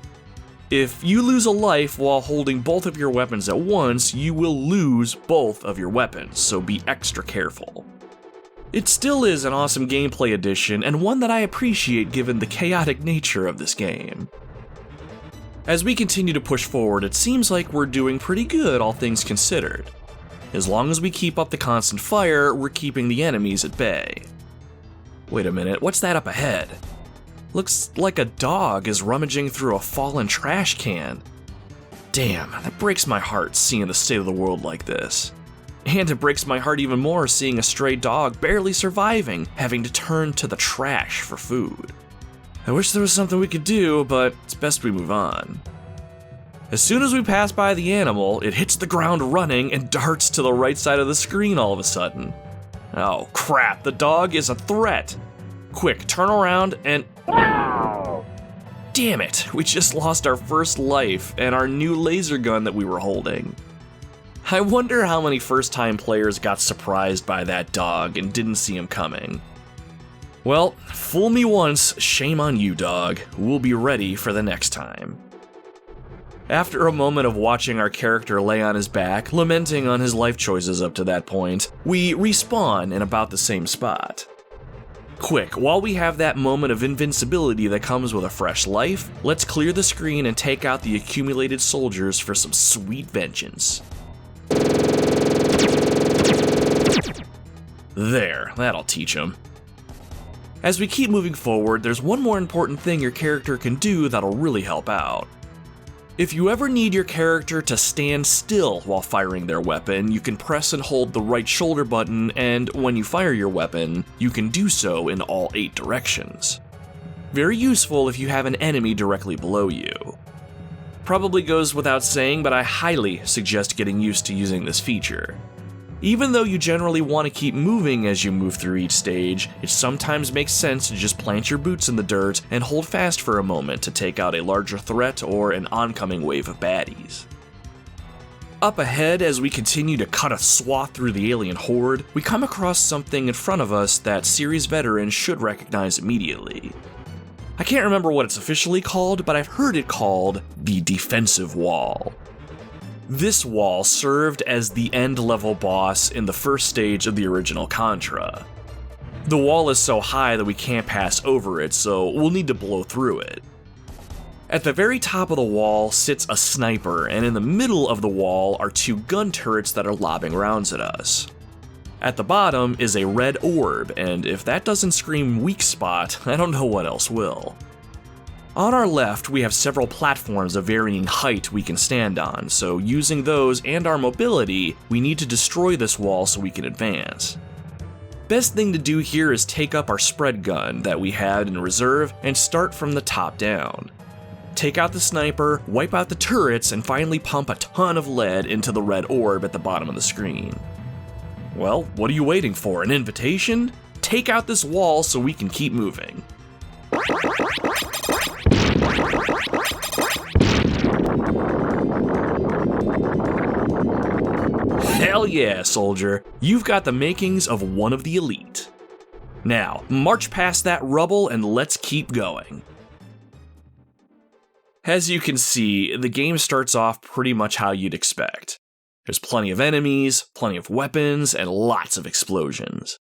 A: If you lose a life while holding both of your weapons at once, you will lose both of your weapons, so be extra careful. It still is an awesome gameplay addition, and one that I appreciate given the chaotic nature of this game. As we continue to push forward, it seems like we're doing pretty good, all things considered. As long as we keep up the constant fire, we're keeping the enemies at bay. Wait a minute, what's that up ahead? Looks like a dog is rummaging through a fallen trash can. Damn, that breaks my heart seeing the state of the world like this. And it breaks my heart even more seeing a stray dog barely surviving, having to turn to the trash for food. I wish there was something we could do, but it's best we move on. As soon as we pass by the animal, it hits the ground running and darts to the right side of the screen all of a sudden. Oh crap, the dog is a threat. Quick, turn around and... Damn it, we just lost our first life and our new laser gun that we were holding. I wonder how many first-time players got surprised by that dog and didn't see him coming. Well, fool me once, shame on you, dog. We'll be ready for the next time. After a moment of watching our character lay on his back, lamenting on his life choices up to that point, we respawn in about the same spot. Quick, while we have that moment of invincibility that comes with a fresh life, let's clear the screen and take out the accumulated soldiers for some sweet vengeance. There, that'll teach him. As we keep moving forward, there's one more important thing your character can do that'll really help out. If you ever need your character to stand still while firing their weapon, you can press and hold the right shoulder button, and when you fire your weapon, you can do so in all 8 directions. Very useful if you have an enemy directly below you. Probably goes without saying, but I highly suggest getting used to using this feature. Even though you generally want to keep moving as you move through each stage, it sometimes makes sense to just plant your boots in the dirt and hold fast for a moment to take out a larger threat or an oncoming wave of baddies. Up ahead, as we continue to cut a swath through the alien horde, we come across something in front of us that series veterans should recognize immediately. I can't remember what it's officially called, but I've heard it called the defensive wall. This wall served as the end-level boss in the first stage of the original Contra. The wall is so high that we can't pass over it, so we'll need to blow through it. At the very top of the wall sits a sniper, and in the middle of the wall are two gun turrets that are lobbing rounds at us. At the bottom is a red orb, and if that doesn't scream weak spot, I don't know what else will. On our left, we have several platforms of varying height we can stand on, so using those and our mobility, we need to destroy this wall so we can advance. Best thing to do here is take up our spread gun that we had in reserve and start from the top down. Take out the sniper, wipe out the turrets, and finally pump a ton of lead into the red orb at the bottom of the screen. Well, what are you waiting for, an invitation? Take out this wall so we can keep moving. Hell yeah, soldier. You've got the makings of one of the elite. Now, march past that rubble and let's keep going. As you can see, the game starts off pretty much how you'd expect. There's plenty of enemies, plenty of weapons, and lots of explosions.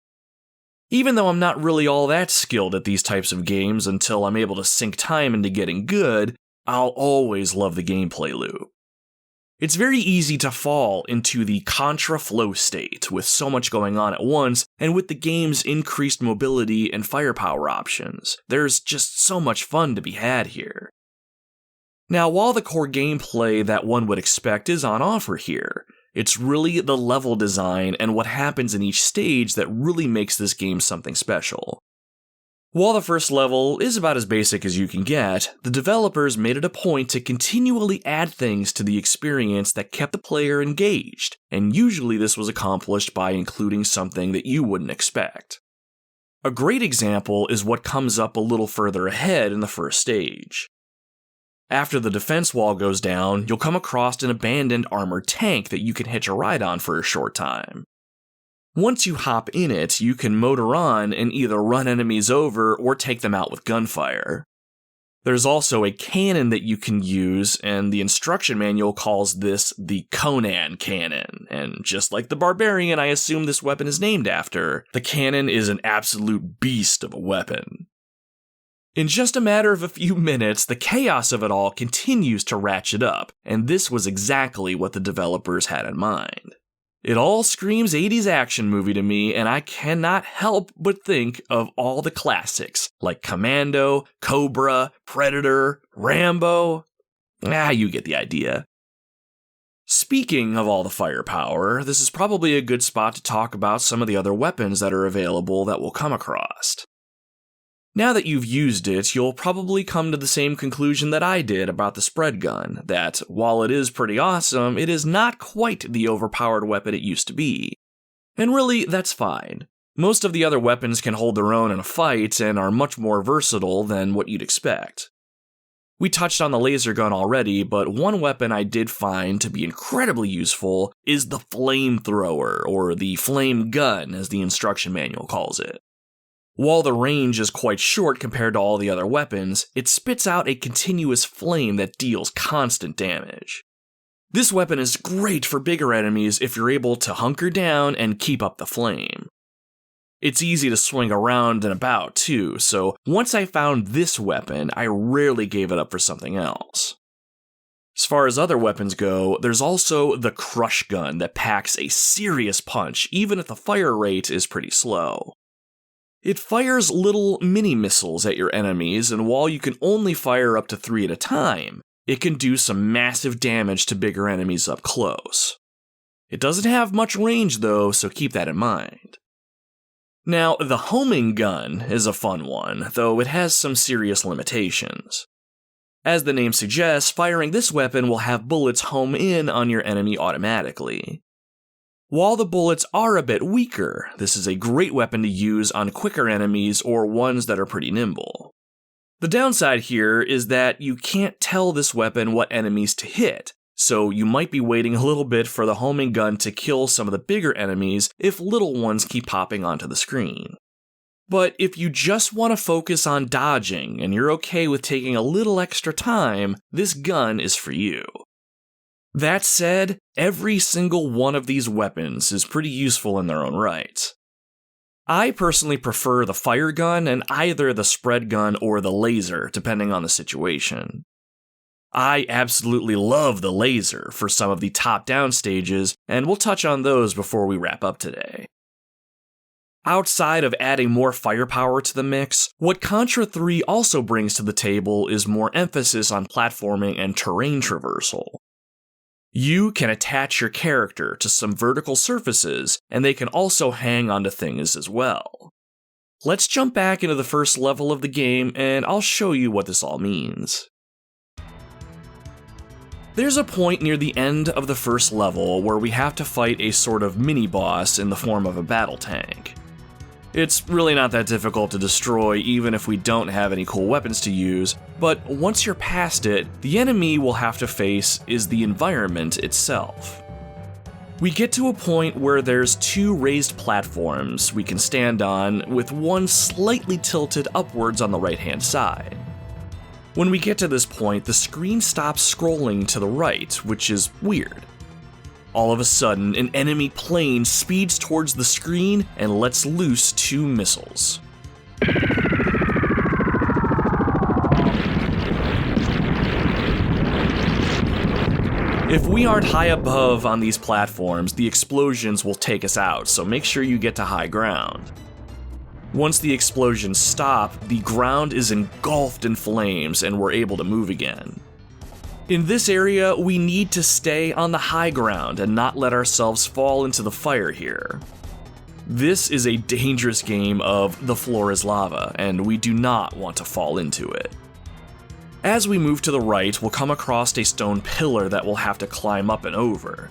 A: Even though I'm not really all that skilled at these types of games until I'm able to sink time into getting good, I'll always love the gameplay loop. It's very easy to fall into the Contra flow state with so much going on at once, and with the game's increased mobility and firepower options, there's just so much fun to be had here. Now, while the core gameplay that one would expect is on offer here, it's really the level design and what happens in each stage that really makes this game something special. While the first level is about as basic as you can get, the developers made it a point to continually add things to the experience that kept the player engaged, and usually this was accomplished by including something that you wouldn't expect. A great example is what comes up a little further ahead in the first stage. After the defense wall goes down, you'll come across an abandoned armored tank that you can hitch a ride on for a short time. Once you hop in it, you can motor on and either run enemies over or take them out with gunfire. There's also a cannon that you can use, and the instruction manual calls this the Conan cannon, and just like the barbarian I assume this weapon is named after, the cannon is an absolute beast of a weapon. In just a matter of a few minutes, the chaos of it all continues to ratchet up, and this was exactly what the developers had in mind. It all screams 80s action movie to me, and I cannot help but think of all the classics, like Commando, Cobra, Predator, Rambo. You get the idea. Speaking of all the firepower, this is probably a good spot to talk about some of the other weapons that are available that we'll come across. Now that you've used it, you'll probably come to the same conclusion that I did about the spread gun, that while it is pretty awesome, it is not quite the overpowered weapon it used to be. And really, that's fine. Most of the other weapons can hold their own in a fight and are much more versatile than what you'd expect. We touched on the laser gun already, but one weapon I did find to be incredibly useful is the flamethrower, or the flame gun as the instruction manual calls it. While the range is quite short compared to all the other weapons, it spits out a continuous flame that deals constant damage. This weapon is great for bigger enemies if you're able to hunker down and keep up the flame. It's easy to swing around and about too, so once I found this weapon, I rarely gave it up for something else. As far as other weapons go, there's also the crush gun that packs a serious punch even if the fire rate is pretty slow. It fires little mini-missiles at your enemies, and while you can only fire up to 3 at a time, it can do some massive damage to bigger enemies up close. It doesn't have much range though, so keep that in mind. Now, the homing gun is a fun one, though it has some serious limitations. As the name suggests, firing this weapon will have bullets home in on your enemy automatically. While the bullets are a bit weaker, this is a great weapon to use on quicker enemies or ones that are pretty nimble. The downside here is that you can't tell this weapon what enemies to hit, so you might be waiting a little bit for the homing gun to kill some of the bigger enemies if little ones keep popping onto the screen. But if you just want to focus on dodging and you're okay with taking a little extra time, this gun is for you. That said, every single one of these weapons is pretty useful in their own right. I personally prefer the fire gun and either the spread gun or the laser, depending on the situation. I absolutely love the laser for some of the top-down stages, and we'll touch on those before we wrap up today. Outside of adding more firepower to the mix, what Contra III also brings to the table is more emphasis on platforming and terrain traversal. You can attach your character to some vertical surfaces, and they can also hang onto things as well. Let's jump back into the first level of the game, and I'll show you what this all means. There's a point near the end of the first level where we have to fight a sort of mini-boss in the form of a battle tank. It's really not that difficult to destroy even if we don't have any cool weapons to use, but once you're past it, the enemy we'll have to face is the environment itself. We get to a point where there's 2 raised platforms we can stand on, with one slightly tilted upwards on the right-hand side. When we get to this point, the screen stops scrolling to the right, which is weird. All of a sudden, an enemy plane speeds towards the screen and lets loose 2 missiles. If we aren't high above on these platforms, the explosions will take us out, so make sure you get to high ground. Once the explosions stop, the ground is engulfed in flames and we're able to move again. In this area, we need to stay on the high ground and not let ourselves fall into the fire here. This is a dangerous game of the floor is lava, and we do not want to fall into it. As we move to the right, we'll come across a stone pillar that we'll have to climb up and over.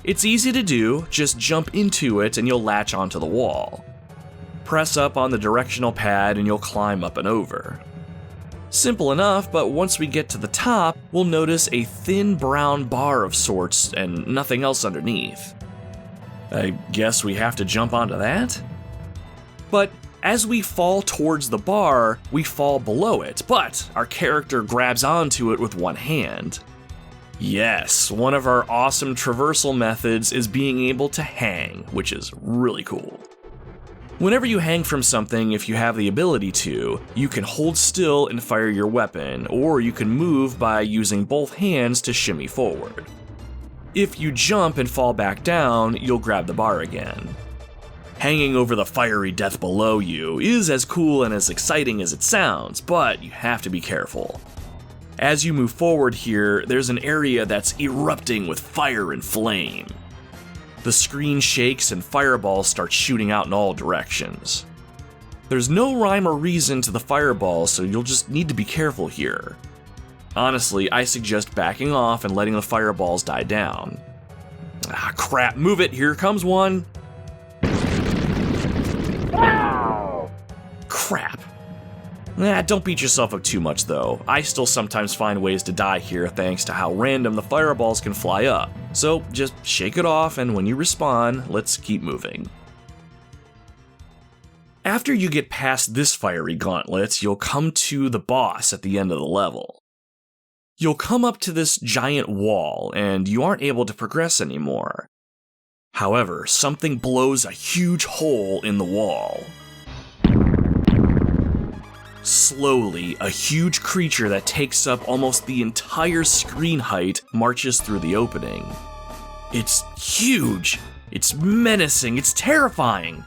A: It's easy to do, just jump into it and you'll latch onto the wall. Press up on the directional pad and you'll climb up and over. Simple enough, but once we get to the top, we'll notice a thin brown bar of sorts and nothing else underneath. I guess we have to jump onto that? But as we fall towards the bar, we fall below it, but our character grabs onto it with one hand. Yes, one of our awesome traversal methods is being able to hang, which is really cool. Whenever you hang from something, if you have the ability to, you can hold still and fire your weapon, or you can move by using both hands to shimmy forward. If you jump and fall back down, you'll grab the bar again. Hanging over the fiery death below you is as cool and as exciting as it sounds, but you have to be careful. As you move forward here, there's an area that's erupting with fire and flame. The screen shakes and fireballs start shooting out in all directions. There's no rhyme or reason to the fireballs, so you'll just need to be careful here. Honestly, I suggest backing off and letting the fireballs die down. Ah, crap, move it, here comes one. Crap. Don't beat yourself up too much though. I still sometimes find ways to die here thanks to how random the fireballs can fly up. So just shake it off, and when you respawn, let's keep moving. After you get past this fiery gauntlet, you'll come to the boss at the end of the level. You'll come up to this giant wall, and you aren't able to progress anymore. However, something blows a huge hole in the wall. Slowly, a huge creature that takes up almost the entire screen height marches through the opening. It's huge, it's menacing, it's terrifying.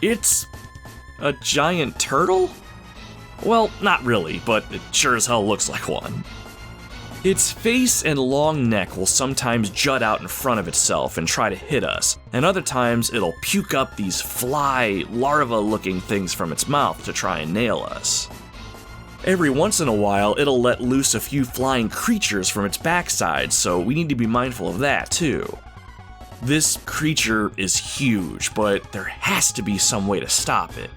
A: It's a giant turtle? Well, not really, but it sure as hell looks like one. Its face and long neck will sometimes jut out in front of itself and try to hit us, and other times it'll puke up these fly, larva-looking things from its mouth to try and nail us. Every once in a while, it'll let loose a few flying creatures from its backside, so we need to be mindful of that too. This creature is huge, but there has to be some way to stop it.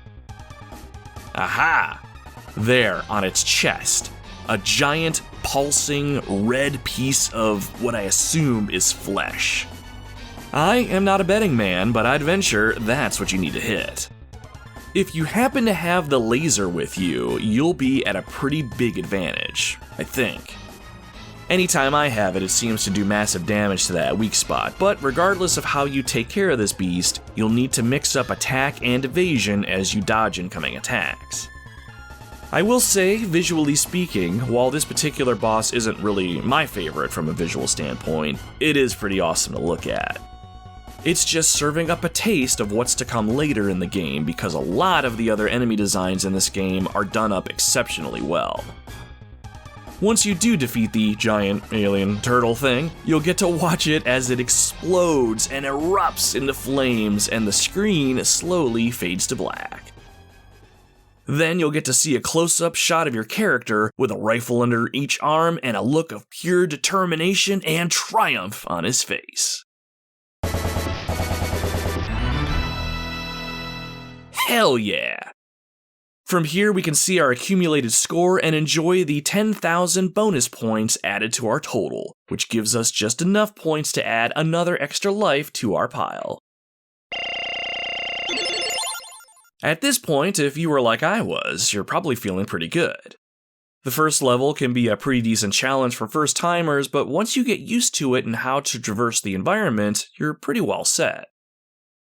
A: Aha! There, on its chest, a giant, pulsing, red piece of what I assume is flesh. I am not a betting man, but I'd venture that's what you need to hit. If you happen to have the laser with you, you'll be at a pretty big advantage, I think. Anytime I have it, it seems to do massive damage to that weak spot, but regardless of how you take care of this beast, you'll need to mix up attack and evasion as you dodge incoming attacks. I will say, visually speaking, while this particular boss isn't really my favorite from a visual standpoint, it is pretty awesome to look at. It's just serving up a taste of what's to come later in the game because a lot of the other enemy designs in this game are done up exceptionally well. Once you do defeat the giant alien turtle thing, you'll get to watch it as it explodes and erupts into flames and the screen slowly fades to black. Then you'll get to see a close-up shot of your character with a rifle under each arm and a look of pure determination and triumph on his face. Hell yeah! From here we can see our accumulated score and enjoy the 10,000 bonus points added to our total, which gives us just enough points to add another extra life to our pile. At this point, if you were like I was, you're probably feeling pretty good. The first level can be a pretty decent challenge for first-timers, but once you get used to it and how to traverse the environment, you're pretty well set.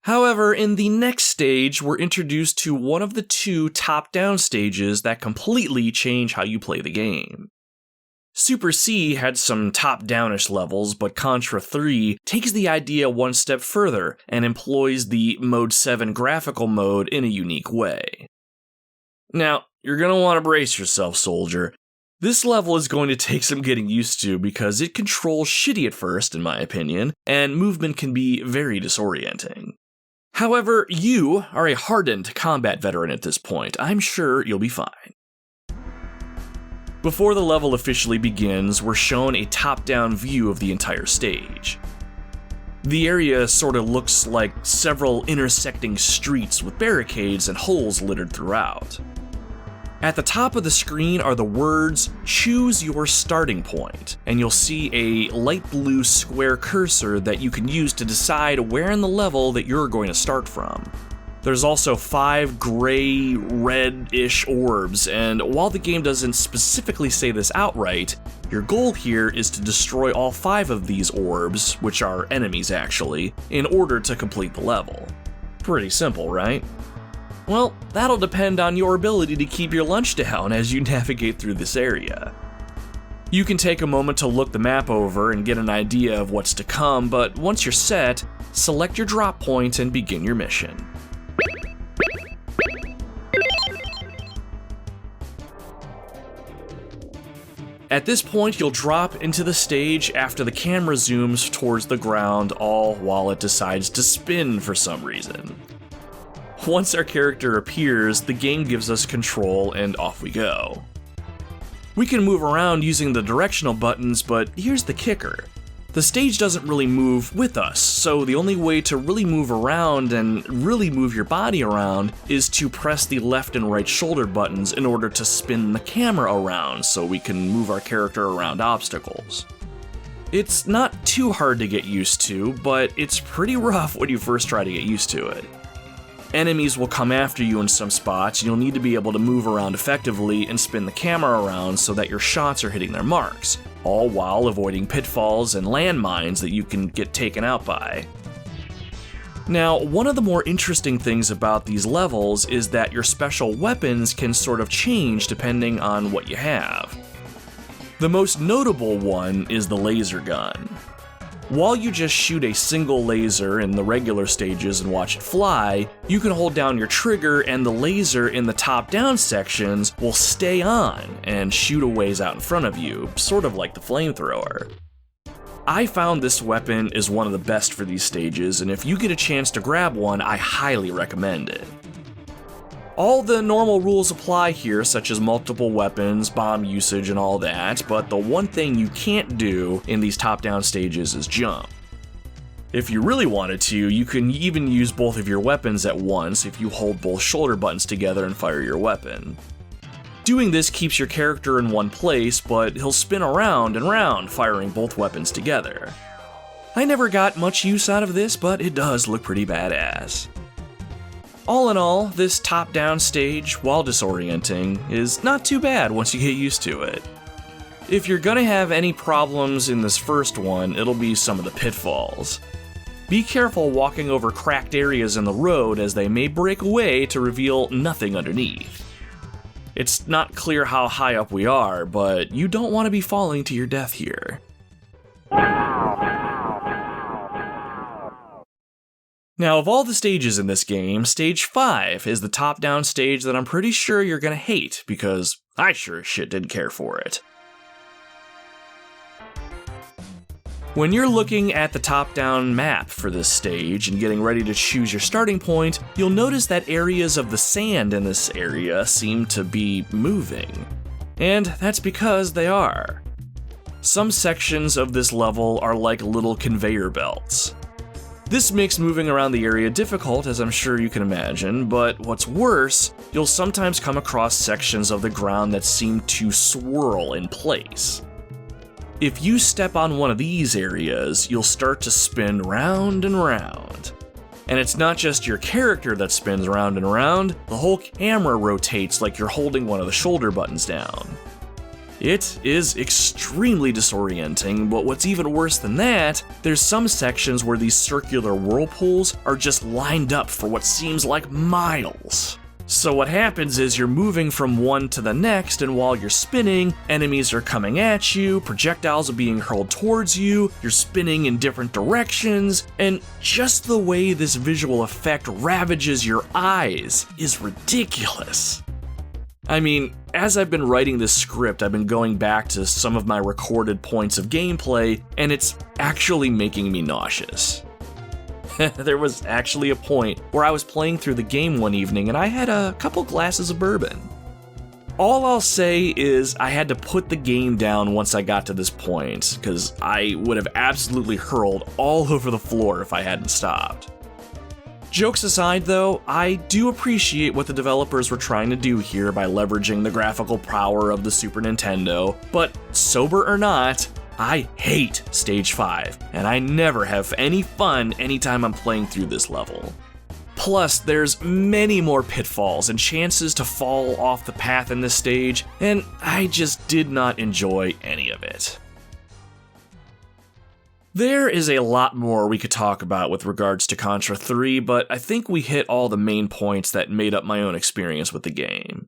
A: However, in the next stage, we're introduced to one of the two top-down stages that completely change how you play the game. Super C had some top-downish levels, but Contra III takes the idea one step further and employs the Mode 7 graphical mode in a unique way. Now, you're going to want to brace yourself, soldier. This level is going to take some getting used to because it controls shitty at first, in my opinion, and movement can be very disorienting. However, you are a hardened combat veteran at this point. I'm sure you'll be fine. Before the level officially begins, we're shown a top-down view of the entire stage. The area sort of looks like several intersecting streets with barricades and holes littered throughout. At the top of the screen are the words, "Choose your starting point," and you'll see a light blue square cursor that you can use to decide where in the level that you're going to start from. There's also 5 gray, red-ish orbs, and while the game doesn't specifically say this outright, your goal here is to destroy all 5 of these orbs, which are enemies actually, in order to complete the level. Pretty simple, right? Well, that'll depend on your ability to keep your lunch down as you navigate through this area. You can take a moment to look the map over and get an idea of what's to come, but once you're set, select your drop point and begin your mission. At this point, you'll drop into the stage after the camera zooms towards the ground, all while it decides to spin for some reason. Once our character appears, the game gives us control and off we go. We can move around using the directional buttons, but here's the kicker. The stage doesn't really move with us, so the only way to really move around and really move your body around is to press the left and right shoulder buttons in order to spin the camera around so we can move our character around obstacles. It's not too hard to get used to, but it's pretty rough when you first try to get used to it. Enemies will come after you in some spots, and you'll need to be able to move around effectively and spin the camera around so that your shots are hitting their marks, all while avoiding pitfalls and landmines that you can get taken out by. Now, one of the more interesting things about these levels is that your special weapons can sort of change depending on what you have. The most notable one is the laser gun. While you just shoot a single laser in the regular stages and watch it fly, you can hold down your trigger and the laser in the top-down sections will stay on and shoot a ways out in front of you, sort of like the flamethrower. I found this weapon is one of the best for these stages, and if you get a chance to grab one, I highly recommend it. All the normal rules apply here, such as multiple weapons, bomb usage, and all that, but the one thing you can't do in these top-down stages is jump. If you really wanted to, you can even use both of your weapons at once if you hold both shoulder buttons together and fire your weapon. Doing this keeps your character in one place, but he'll spin around and round, firing both weapons together. I never got much use out of this, but it does look pretty badass. All in all, this top-down stage, while disorienting, is not too bad once you get used to it. If you're gonna have any problems in this first one, it'll be some of the pitfalls. Be careful walking over cracked areas in the road as they may break away to reveal nothing underneath. It's not clear how high up we are, but you don't want to be falling to your death here. Now, of all the stages in this game, Stage 5 is the top-down stage that I'm pretty sure you're gonna hate, because I sure as shit didn't care for it. When you're looking at the top-down map for this stage and getting ready to choose your starting point, you'll notice that areas of the sand in this area seem to be moving. And that's because they are. Some sections of this level are like little conveyor belts. This makes moving around the area difficult, as I'm sure you can imagine, but what's worse, you'll sometimes come across sections of the ground that seem to swirl in place. If you step on one of these areas, you'll start to spin round and round. And it's not just your character that spins round and round, the whole camera rotates like you're holding one of the shoulder buttons down. It is extremely disorienting, but what's even worse than that, there's some sections where these circular whirlpools are just lined up for what seems like miles. So what happens is you're moving from one to the next, and while you're spinning, enemies are coming at you, projectiles are being hurled towards you, you're spinning in different directions, and just the way this visual effect ravages your eyes is ridiculous. I mean, as I've been writing this script, I've been going back to some of my recorded points of gameplay, and it's actually making me nauseous. There was actually a point where I was playing through the game one evening and I had a couple glasses of bourbon. All I'll say is I had to put the game down once I got to this point, because I would have absolutely hurled all over the floor if I hadn't stopped. Jokes aside though, I do appreciate what the developers were trying to do here by leveraging the graphical power of the Super Nintendo, but sober or not, I hate Stage 5, and I never have any fun anytime I'm playing through this level. Plus, there's many more pitfalls and chances to fall off the path in this stage, and I just did not enjoy any of it. There is a lot more we could talk about with regards to Contra III, but I think we hit all the main points that made up my own experience with the game.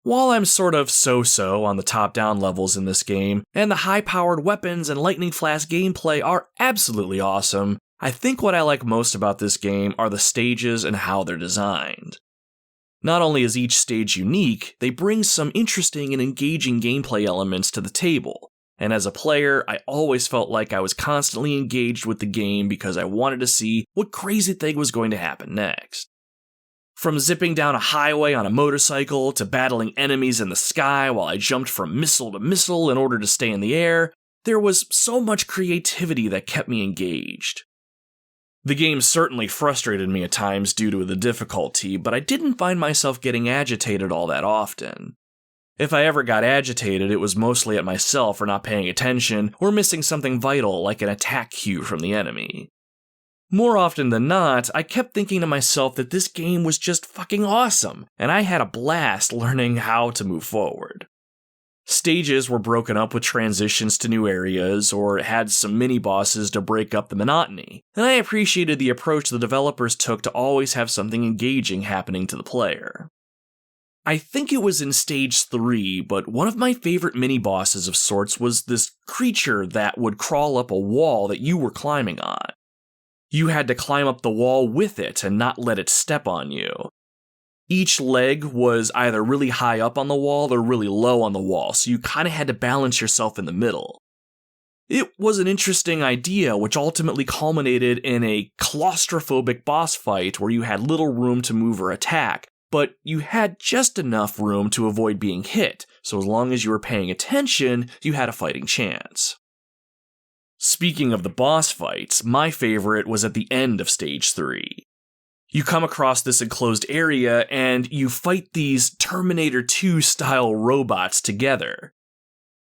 A: While I'm sort of so-so on the top-down levels in this game, and the high-powered weapons and lightning flash gameplay are absolutely awesome, I think what I like most about this game are the stages and how they're designed. Not only is each stage unique, they bring some interesting and engaging gameplay elements to the table. And as a player, I always felt like I was constantly engaged with the game because I wanted to see what crazy thing was going to happen next. From zipping down a highway on a motorcycle to battling enemies in the sky while I jumped from missile to missile in order to stay in the air, there was so much creativity that kept me engaged. The game certainly frustrated me at times due to the difficulty, but I didn't find myself getting agitated all that often. If I ever got agitated, it was mostly at myself for not paying attention or missing something vital like an attack cue from the enemy. More often than not, I kept thinking to myself that this game was just fucking awesome, and I had a blast learning how to move forward. Stages were broken up with transitions to new areas, or had some mini-bosses to break up the monotony, and I appreciated the approach the developers took to always have something engaging happening to the player. I think it was in Stage 3, but one of my favorite mini-bosses of sorts was this creature that would crawl up a wall that you were climbing on. You had to climb up the wall with it and not let it step on you. Each leg was either really high up on the wall or really low on the wall, so you kind of had to balance yourself in the middle. It was an interesting idea, which ultimately culminated in a claustrophobic boss fight where you had little room to move or attack, but you had just enough room to avoid being hit, so as long as you were paying attention, you had a fighting chance. Speaking of the boss fights, my favorite was at the end of Stage 3. You come across this enclosed area and you fight these Terminator 2 style robots together.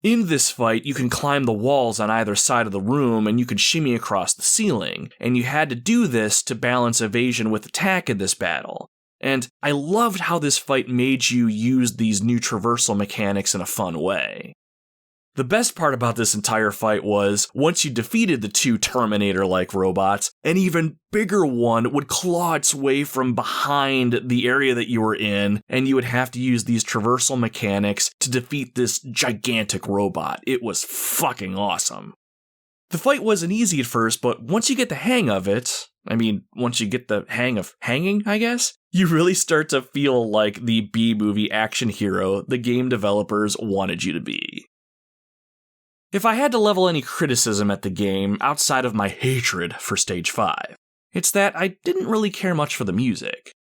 A: In this fight, you can climb the walls on either side of the room and you can shimmy across the ceiling, and you had to do this to balance evasion with attack in this battle. And I loved how this fight made you use these new traversal mechanics in a fun way. The best part about this entire fight was, once you defeated the two Terminator-like robots, an even bigger one would claw its way from behind the area that you were in, and you would have to use these traversal mechanics to defeat this gigantic robot. It was fucking awesome. The fight wasn't easy at first, but once you get the hang of it, once you get the hang of hanging, I guess, you really start to feel like the B-movie action hero the game developers wanted you to be. If I had to level any criticism at the game outside of my hatred for Stage 5, it's that I didn't really care much for the music.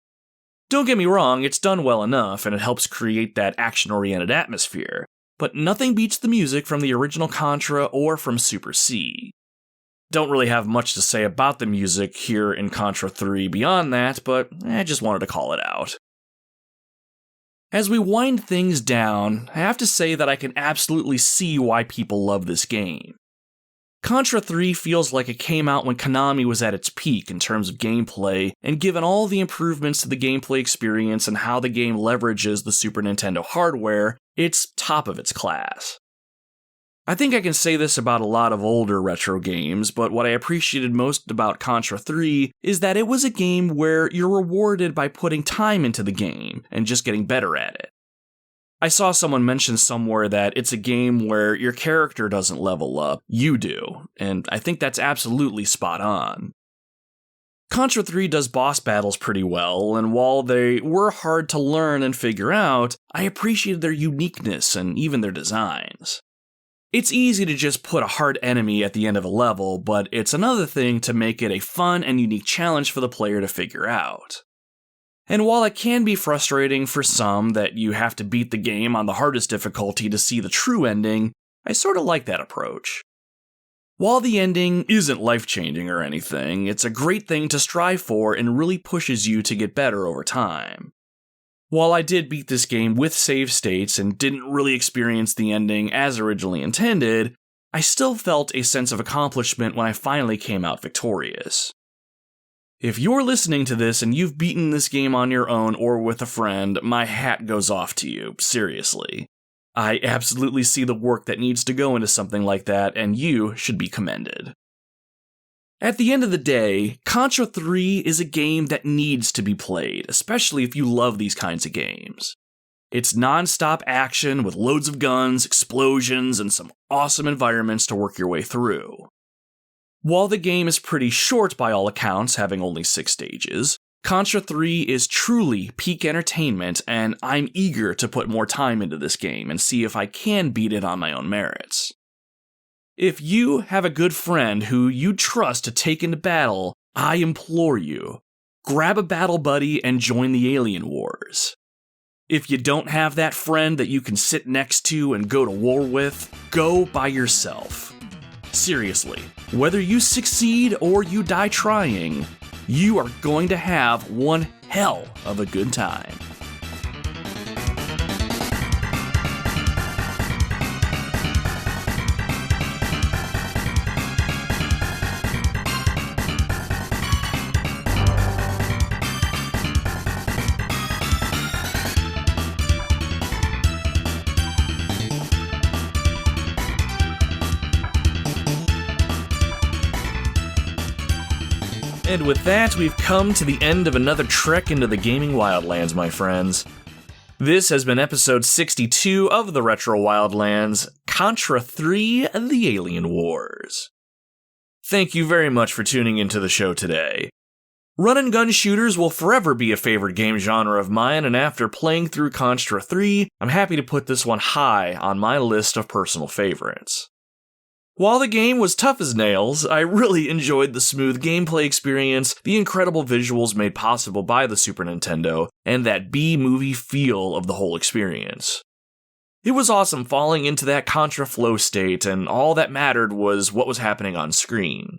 A: Don't get me wrong, it's done well enough and it helps create that action-oriented atmosphere, but nothing beats the music from the original Contra or from Super C. Don't really have much to say about the music here in Contra 3 beyond that, but I just wanted to call it out. As we wind things down, I have to say that I can absolutely see why people love this game. Contra 3 feels like it came out when Konami was at its peak in terms of gameplay, and given all the improvements to the gameplay experience and how the game leverages the Super Nintendo hardware, it's top of its class. I think I can say this about a lot of older retro games, but what I appreciated most about Contra 3 is that it was a game where you're rewarded by putting time into the game and just getting better at it. I saw someone mention somewhere that it's a game where your character doesn't level up, you do, and I think that's absolutely spot on. Contra 3 does boss battles pretty well, and while they were hard to learn and figure out, I appreciated their uniqueness and even their designs. It's easy to just put a hard enemy at the end of a level, but it's another thing to make it a fun and unique challenge for the player to figure out. And while it can be frustrating for some that you have to beat the game on the hardest difficulty to see the true ending, I sort of like that approach. While the ending isn't life-changing or anything, it's a great thing to strive for and really pushes you to get better over time. While I did beat this game with save states and didn't really experience the ending as originally intended, I still felt a sense of accomplishment when I finally came out victorious. If you're listening to this and you've beaten this game on your own or with a friend, my hat goes off to you, seriously. I absolutely see the work that needs to go into something like that, and you should be commended. At the end of the day, Contra 3 is a game that needs to be played, especially if you love these kinds of games. It's non-stop action with loads of guns, explosions, and some awesome environments to work your way through. While the game is pretty short by all accounts, having only 6 stages, Contra 3 is truly peak entertainment, and I'm eager to put more time into this game and see if I can beat it on my own merits. If you have a good friend who you trust to take into battle, I implore you, grab a battle buddy and join the Alien Wars. If you don't have that friend that you can sit next to and go to war with, go by yourself. Seriously, whether you succeed or you die trying, you are going to have one hell of a good time. And with that, we've come to the end of another trek into the gaming wildlands, my friends. This has been episode 62 of the Retro Wildlands, Contra III: The Alien Wars. Thank you very much for tuning into the show today. Run-and-gun shooters will forever be a favorite game genre of mine, and after playing through Contra III, I'm happy to put this one high on my list of personal favorites. While the game was tough as nails, I really enjoyed the smooth gameplay experience, the incredible visuals made possible by the Super Nintendo, and that B-movie feel of the whole experience. It was awesome falling into that Contra flow state, and all that mattered was what was happening on screen.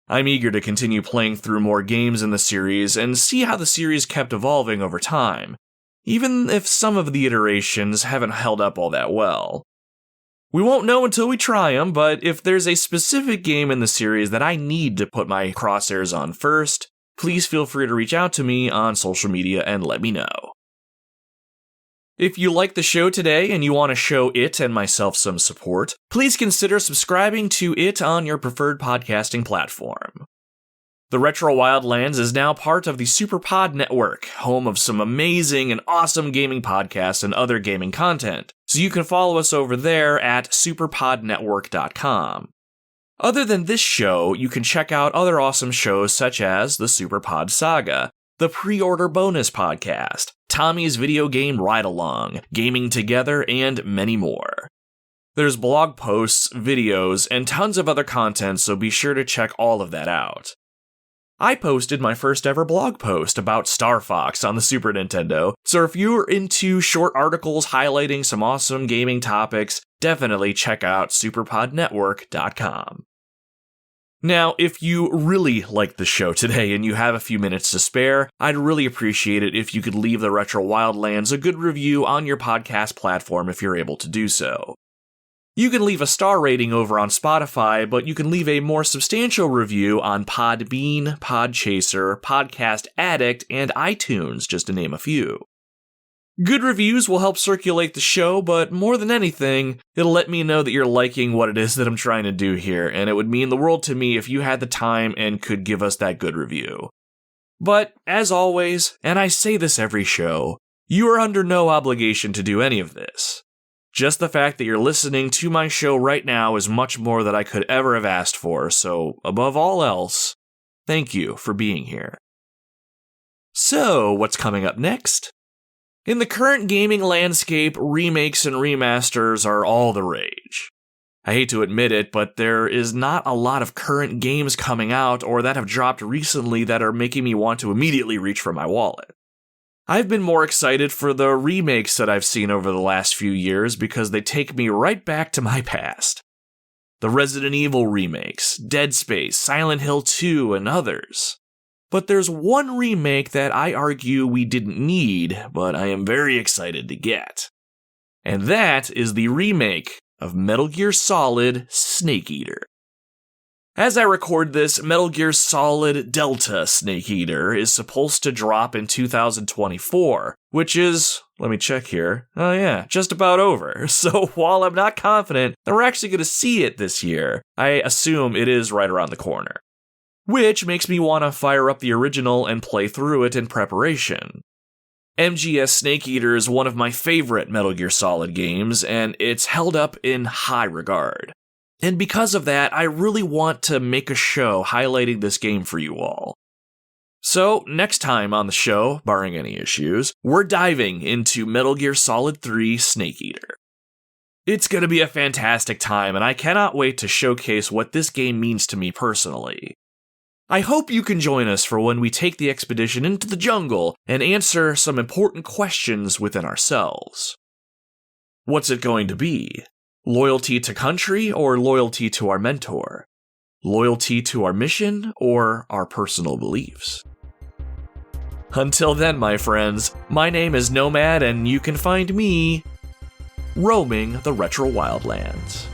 A: I'm eager to continue playing through more games in the series and see how the series kept evolving over time, even if some of the iterations haven't held up all that well. We won't know until we try them, but if there's a specific game in the series that I need to put my crosshairs on first, please feel free to reach out to me on social media and let me know. If you like the show today and you want to show it and myself some support, please consider subscribing to it on your preferred podcasting platform. The Retro Wildlands is now part of the SuperPod Network, home of some amazing and awesome gaming podcasts and other gaming content, so you can follow us over there at superpodnetwork.com. Other than this show, you can check out other awesome shows such as the SuperPod Saga, the Pre-Order Bonus Podcast, Tommy's Video Game Ride-Along, Gaming Together, and many more. There's blog posts, videos, and tons of other content, so be sure to check all of that out. I posted my first ever blog post about Star Fox on the Super Nintendo, so if you're into short articles highlighting some awesome gaming topics, definitely check out superpodnetwork.com. Now, if you really like the show today and you have a few minutes to spare, I'd really appreciate it if you could leave the Retro Wildlands a good review on your podcast platform if you're able to do so. You can leave a star rating over on Spotify, but you can leave a more substantial review on Podbean, Podchaser, Podcast Addict, and iTunes, just to name a few. Good reviews will help circulate the show, but more than anything, it'll let me know that you're liking what it is that I'm trying to do here, and it would mean the world to me if you had the time and could give us that good review. But, as always, and I say this every show, you are under no obligation to do any of this. Just the fact that you're listening to my show right now is much more than I could ever have asked for, so above all else, thank you for being here. So, what's coming up next? In the current gaming landscape, remakes and remasters are all the rage. I hate to admit it, but there is not a lot of current games coming out or that have dropped recently that are making me want to immediately reach for my wallet. I've been more excited for the remakes that I've seen over the last few years because they take me right back to my past. The Resident Evil remakes, Dead Space, Silent Hill 2, and others. But there's one remake that I argue we didn't need, but I am very excited to get. And that is the remake of Metal Gear Solid Snake Eater. As I record this, Metal Gear Solid Delta Snake Eater is supposed to drop in 2024, which is, let me check here, oh yeah, just about over. So while I'm not confident that we're actually going to see it this year, I assume it is right around the corner. Which makes me want to fire up the original and play through it in preparation. MGS Snake Eater is one of my favorite Metal Gear Solid games, and it's held up in high regard. And because of that, I really want to make a show highlighting this game for you all. So, next time on the show, barring any issues, we're diving into Metal Gear Solid 3 Snake Eater. It's going to be a fantastic time, and I cannot wait to showcase what this game means to me personally. I hope you can join us for when we take the expedition into the jungle and answer some important questions within ourselves. What's it going to be? Loyalty to country or loyalty to our mentor? Loyalty to our mission or our personal beliefs? Until then, my friends, my name is Nomad and you can find me roaming the Retro Wildlands.